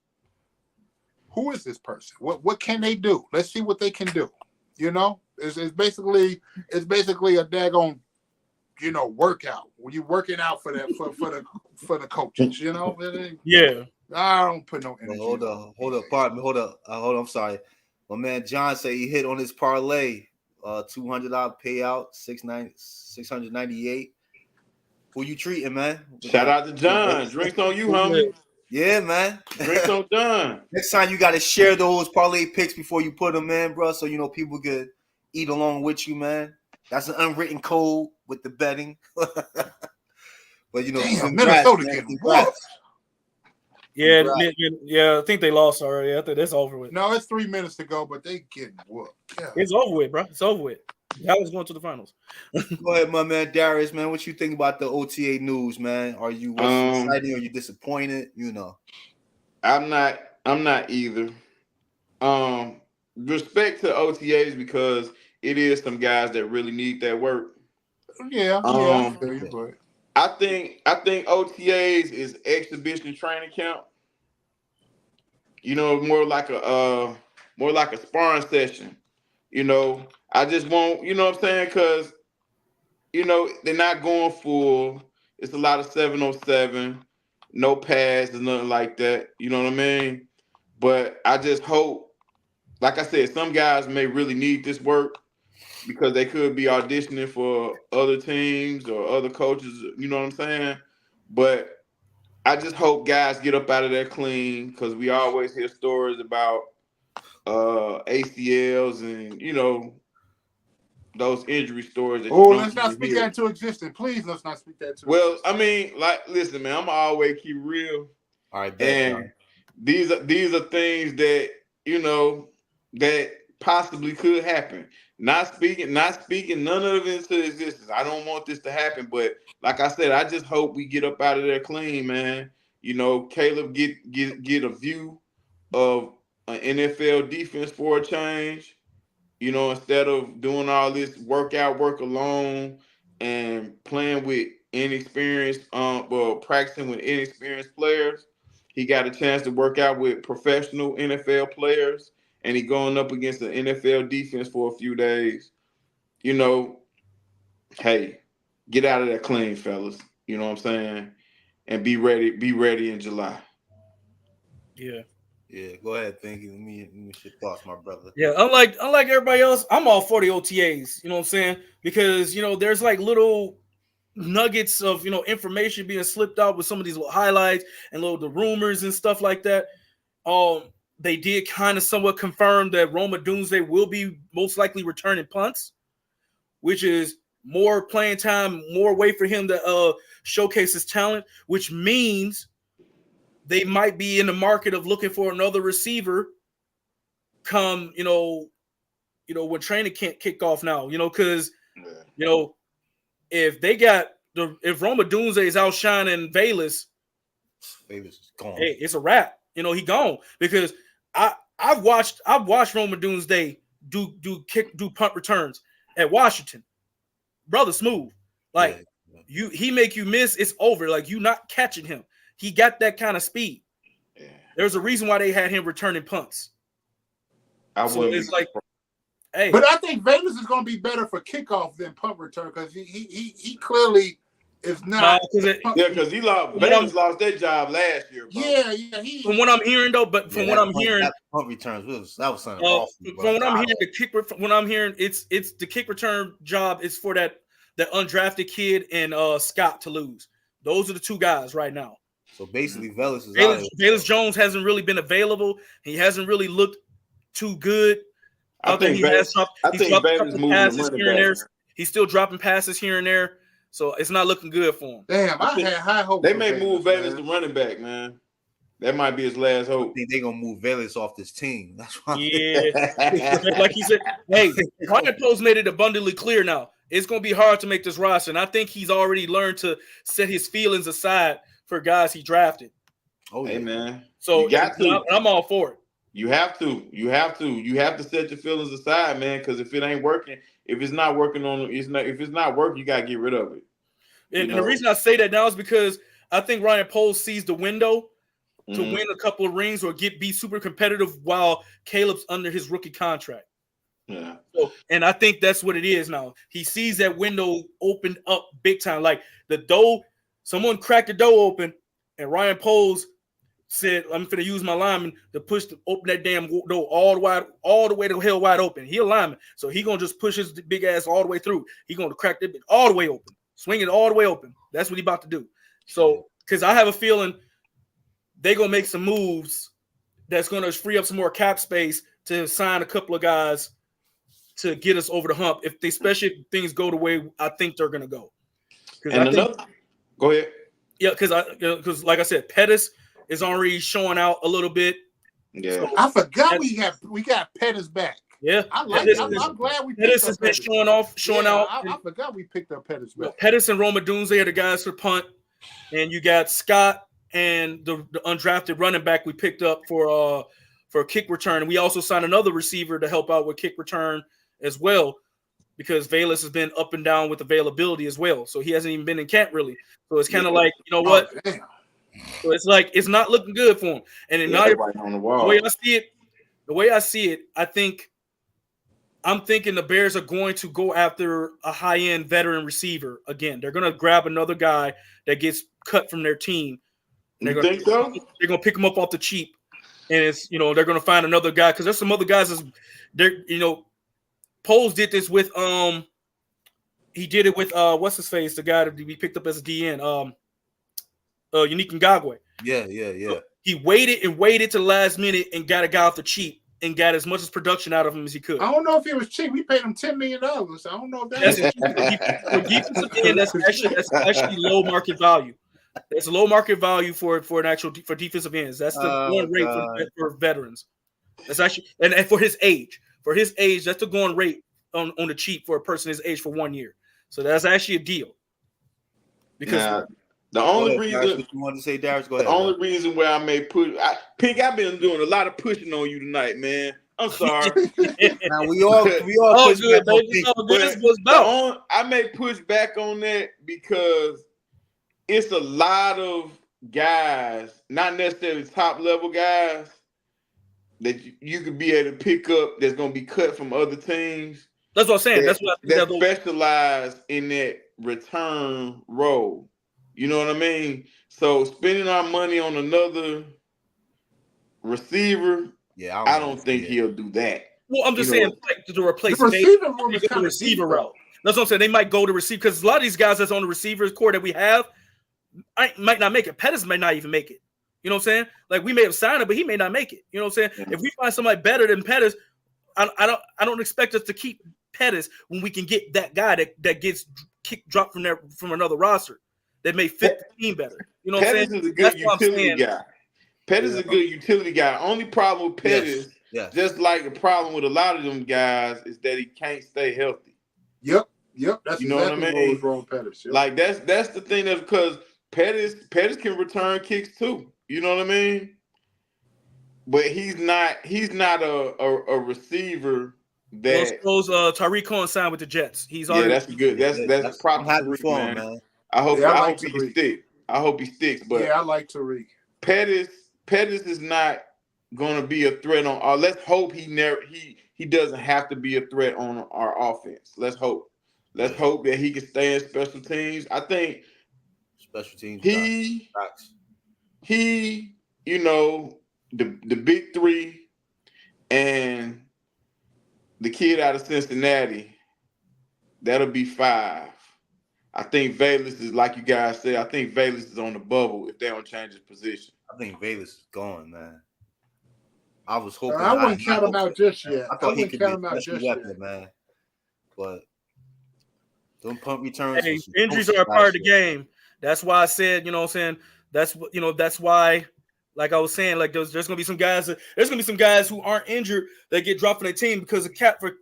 who is this person? What can they do? Let's see what they can do. You know, it's basically a daggone, workout. When you're working out for the coaches, you know. Yeah. I don't put no energy. Hold up, pardon me. Hold up. I'm sorry. My man John said he hit on his parlay. $200 payout, 698. Who you treating, man? Shout out to John. Drinks on you, homie. Yeah, man. Drinks on John. Next time you got to share those parlay picks before you put them in, bro, so people could eat along with you, man. That's an unwritten code with the betting. But damn, Minnesota getting whooped. Yeah, I think they lost already. I think that's over with. No, it's 3 minutes to go, but they getting whooped. Yeah. It's over with, bro. It's over with. That was going to the finals. Go ahead, my man Darius, man. What you think about the OTA news, man? Are you excited? Are you disappointed? I'm not either. Respect to OTAs because it is some guys that really need that work. Yeah. I think OTAs is exhibition training camp. More like a sparring session. I just want, what I'm saying, because they're not going full. It's a lot of 707, no pads and nothing like that. You know what I mean? But I just hope, like I said, some guys may really need this work because they could be auditioning for other teams or other coaches, you know what I'm saying? But I just hope guys get up out of there clean because we always hear stories about ACLs and, those injury stories. Let's not speak that into existence. Please, let's not speak that into existence. I mean, listen, man, I'm always keep real. All right, and these are things that, that possibly could happen. Not speaking none of it into existence. I don't want this to happen, but like I said, I just hope we get up out of there clean, man. Caleb get a view of an NFL defense for a change. Instead of doing all this work alone and playing with inexperienced, practicing with inexperienced players, he got a chance to work out with professional NFL players, and he going up against the NFL defense for a few days. Hey, get out of there clean, fellas. You know what I'm saying? And be ready in July. Yeah. Yeah, go ahead. Thank you. Let me your thoughts, my brother. Yeah, unlike everybody else, I'm all for the OTAs. You know what I'm saying? Because there's like little nuggets of information being slipped out with some of these little highlights and the rumors and stuff like that. they did kind of somewhat confirm that Roma Doomsday will be most likely returning punts, which is more playing time, more way for him to showcase his talent, which means they might be in the market of looking for another receiver come, when training can't kick off now, because, if Roma Doomsday is outshining Velus is gone. Hey, it's a wrap. He gone because I've watched Roma Doomsday do punt returns at Washington. Brother smooth. Like he make you miss, it's over. Like you not catching him. He got that kind of speed. Yeah. There's a reason why they had him returning punts. It's like, hey. But I think Vegas is going to be better for kickoff than punt return because he clearly is not. Because Vegas lost their job last year. Bro. Yeah. From what I'm hearing though, but from what I'm hearing, punt returns that was something awful. From what I'm hearing, it's the kick return job is for that undrafted kid and Scott to lose. Those are the two guys right now. So basically, Velus Jones hasn't really been available. He hasn't really looked too good. I think Velus moving passes here and there. He's still dropping passes here and there, so it's not looking good for him. Damn, I had high hopes. They may move Velus to running back, man. That might be his last hope. I think they're gonna move Velus off this team. That's why. Yeah, like he said. Hey, Ryan Post made it abundantly clear now. It's gonna be hard to make this roster, and I think he's already learned to set his feelings aside for guys he drafted. Oh, hey, man. So I'm all for it. You have to set your feelings aside, man. Because if it ain't working, if it's not working, you gotta get rid of it. And the reason I say that now is because I think Ryan Poles sees the window to win a couple of rings or be super competitive while Caleb's under his rookie contract. Yeah. So, and I think that's what it is now. He sees that window opened up big time. Like someone cracked the door open, and Ryan Poles said, "I'm going to use my lineman to open that damn door all the way to hell wide open." He a lineman, so he gonna just push his big ass all the way through. He gonna crack that bit all the way open, swing it all the way open. That's what he about to do. So, because I have a feeling they gonna make some moves that's gonna free up some more cap space to sign a couple of guys to get us over the hump. Especially if things go the way I think they're gonna go. Go ahead. Yeah, because like I said, Pettis is already showing out a little bit. Yeah, so I forgot we got Pettis back. Yeah, I'm glad we. Pettis has been showing out. I forgot we picked up Pettis back. Pettis and Roma Doomsday are the guys for punt, and you got Scott and the undrafted running back we picked up for kick return. And we also signed another receiver to help out with kick return as well, because Velus has been up and down with availability as well. So he hasn't even been in camp really. So it's kind of like, you know what? So it's like it's not looking good for him. And then the way I see it, I'm thinking the Bears are going to go after a high-end veteran receiver again. They're going to grab another guy that gets cut from their team. They're going to pick him up off the cheap, and it's they're going to find another guy because there's some other guys. Poles did this with he did it with what's his face, the guy that we picked up as a DN, Unique Ngagwe. Yeah. So he waited to the last minute and got a guy off the cheap and got as much as production out of him as he could. I don't know if it was cheap. We paid him $10 million. I don't know if that's actually low market value. It's a low market value for defensive ends. That's the going rate for veterans. That's actually and for his age. For his age, that's the going rate on the cheap for a person his age for 1 year. So that's actually a deal. Because the only reason you want to say, Darius, go ahead. The only reason where I may Pink, I've been doing a lot of pushing on you tonight, man. I'm sorry. Now we all push good, back on Pink. I may push back on that because it's a lot of guys, not necessarily top level guys, that you could be able to pick up that's going to be cut from other teams. That's what I'm saying. That's what that specialize in that return role. You know what I mean? So spending our money on another receiver, I don't think he'll do that. Well, I'm just saying to replace the receiver route. That's what I'm saying. They might go to receive because a lot of these guys that's on the receivers core that we have might not make it. Pettis might not even make it. You know what I'm saying? Like we may have signed him, but he may not make it. You know what I'm saying? If we find somebody better than Pettis, I don't expect us to keep Pettis when we can get that guy that gets dropped from another roster that may fit the team better. You know what I'm saying? Pettis is a good utility guy. Pettis is a good utility guy. Only problem with Pettis, just like the problem with a lot of them guys, is that he can't stay healthy. Yep. That's you know exactly what I mean? What was wrong with Pettis. Yep. Like that's the thing, that's because Pettis can return kicks too. You know what I mean? But he's not a receiver that. Well, suppose Tariq Cohen signed with the Jets. He's already that's good. That's proper. I'm happy for him, man. I hope he can stick. I hope he sticks. But I like Tariq. Pettis is not going to be a threat on. Let's hope he doesn't have to be a threat on our offense. Let's hope. Let's hope that he can stay in special teams. I think special teams. He, the big three and the kid out of Cincinnati, that'll be 5. I think Valus is, like you guys said, I think Valus is on the bubble if they don't change his position. I think Valus is gone, man. I was hoping. I wouldn't count him out just yet. I thought he could be a special weapon, man. But don't punt returns. Hey, injuries are a part of the game. That's why I said, you know what I'm saying? That's why, like I was saying, like there's gonna be some guys who aren't injured that get dropped from their team because of cap for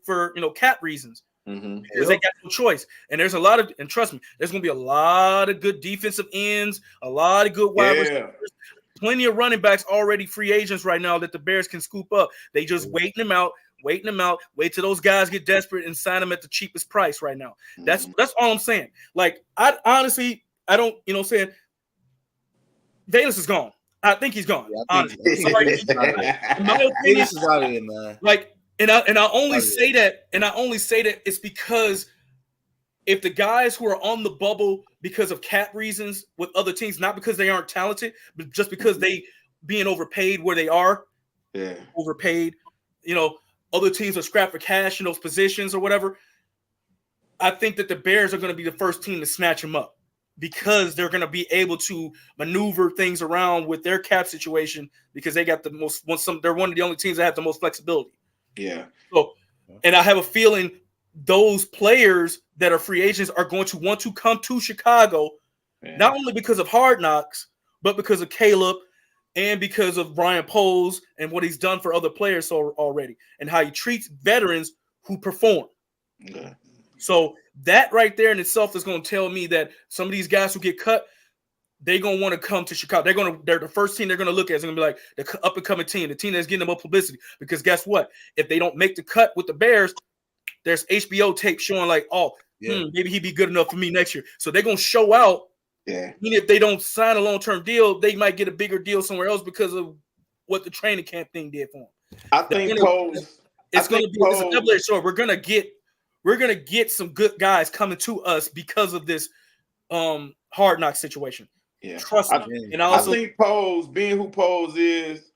cap reasons. Because they got no choice. And there's a lot of, and trust me, there's gonna be a lot of good defensive ends, a lot of good wide receivers, plenty of running backs already free agents right now that the Bears can scoop up. They just waiting them out, wait till those guys get desperate and sign them at the cheapest price right now. That's all I'm saying. Like, I honestly, I don't, you know what I'm saying? Valus is gone. I think he's gone. Honestly. In my opinion, is out of here, man. Like, and I only say that it's because if the guys who are on the bubble because of cap reasons with other teams, not because they aren't talented, but just because they being overpaid where they are, overpaid, other teams are scrapped for cash in those positions or whatever. I think that the Bears are going to be the first team to snatch them up because they're going to be able to maneuver things around with their cap situation because they got the most. They're one of the only teams that have the most flexibility. Yeah. So, and I have a feeling those players that are free agents are going to want to come to Chicago, not only because of Hard Knocks, but because of Caleb and because of Brian Poles and what he's done for other players already and how he treats veterans who perform. Yeah. So that right there in itself is going to tell me that some of these guys who get cut, they're going to want to come to Chicago. They're the first team they're going to look at is going to be like the up and coming team, the team that's getting them up publicity. Because guess what? If they don't make the cut with the Bears, there's HBO tape showing like, maybe he'd be good enough for me next year. So they're going to show out. Yeah. Even if they don't sign a long-term deal, they might get a bigger deal somewhere else because of what the training camp thing did for them. I think it's going to be a double-edged sword. We're going to get some good guys coming to us because of this Hard Knock situation. Yeah. Trust me. And I think Poles, being who Poles is,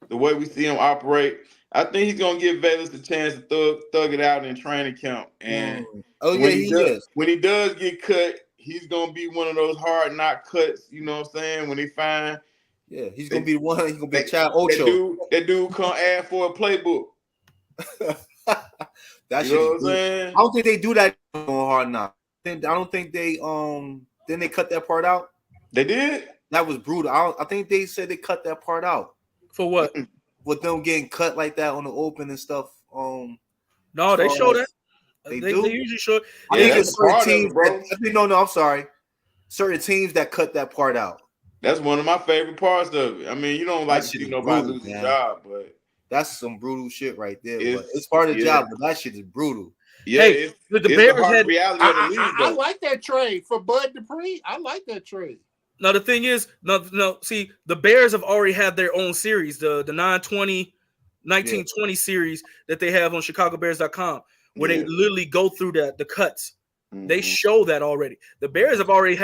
the way we see him operate, I think he's gonna give Valus a chance to thug it out in training camp. And when he does get cut, he's gonna be one of those hard knock cuts. You know what I'm saying? When they find, he's gonna be one. He's gonna be Chad Ocho. That dude come ask for a playbook. That you know what I'm saying? I don't think they do that on Hard Knock. I don't think they didn't they cut that part out? They did. That was brutal. I think they said they cut that part out. For what? With them getting cut like that on the open and stuff. No, they show that. They do. They usually show. I think it's certain teams. No, I'm sorry. Certain teams that cut that part out. That's one of my favorite parts of it. I mean, you don't like to see nobody lose their job, but that's some brutal shit right there. It's part of the job, but that shit is brutal. Yeah, hey, the Bears had reality of the league. I like that trade for Bud Dupree. I like that trade. Now the thing is, see, the Bears have already had their own series, the 1920 series that they have on ChicagoBears.com, where they literally go through the cuts. Mm-hmm. They show that already. The Bears have already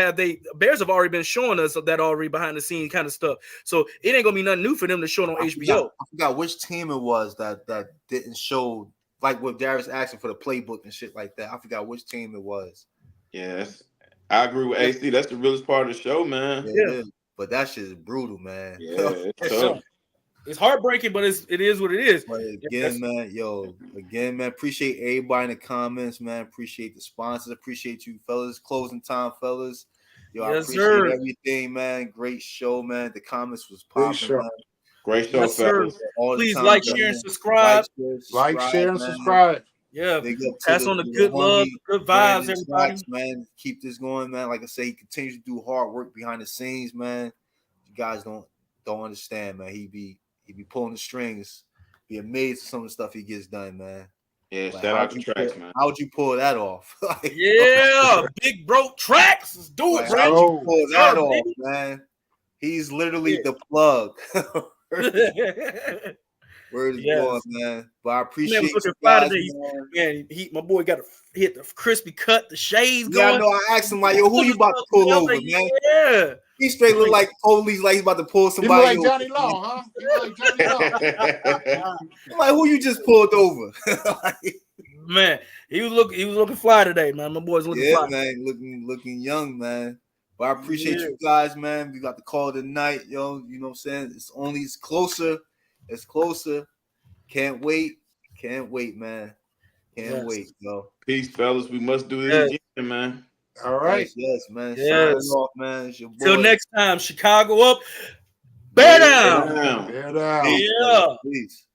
been showing us that already behind the scenes kind of stuff. So it ain't gonna be nothing new for them to show it on HBO. I forgot which team it was that didn't show, like what Darius asking for the playbook and shit like that. I forgot which team it was. Yes. I agree with AC. That's the realest part of the show, man. Yeah. But that shit is brutal, man. Yeah, it's tough. It's heartbreaking, but it is what it is. But again, man, appreciate everybody in the comments, man. Appreciate the sponsors. Appreciate you, fellas. Closing time, fellas. Yo, I appreciate everything, man. Great show, man. The comments was popping, man. Great show, fellas. Please like, share, and subscribe. Like, share, and subscribe. Yeah, pass on the good love, good vibes, everybody. Man, keep this going, man. Like I say, he continues to do hard work behind the scenes, man. You guys don't understand, man. He be pulling the strings. Be amazed at some of the stuff he gets done, man. Yeah, like, shout out to Tracks, man. How would you pull that off? Like, yeah, big broke Tracks. Let's do it, bro. How'd you pull that off, man? He's literally the plug. Where is going, man? But I appreciate you guys, man. My boy got to hit the crispy cut, the shades going. Yeah, I know. I asked him, like, yo, who you about to pull over, man? Yeah. He straight look like police, like he's about to pull somebody. You like Johnny Law, huh? You like Johnny Law. I'm like, who you just pulled over? Man, he was looking fly today, man. My boy's looking fly. Yeah, man, looking young, man. But I appreciate you guys, man. We got the call tonight, yo. You know what I'm saying? It's closer. It's closer. Can't wait, man. Can't wait, yo. Peace, fellas. We must do this again, man. All right. Yes, man. Yes. Off, man. It's your boy. Till next time, Chicago up. Bear down. Bear down. Yeah. Peace.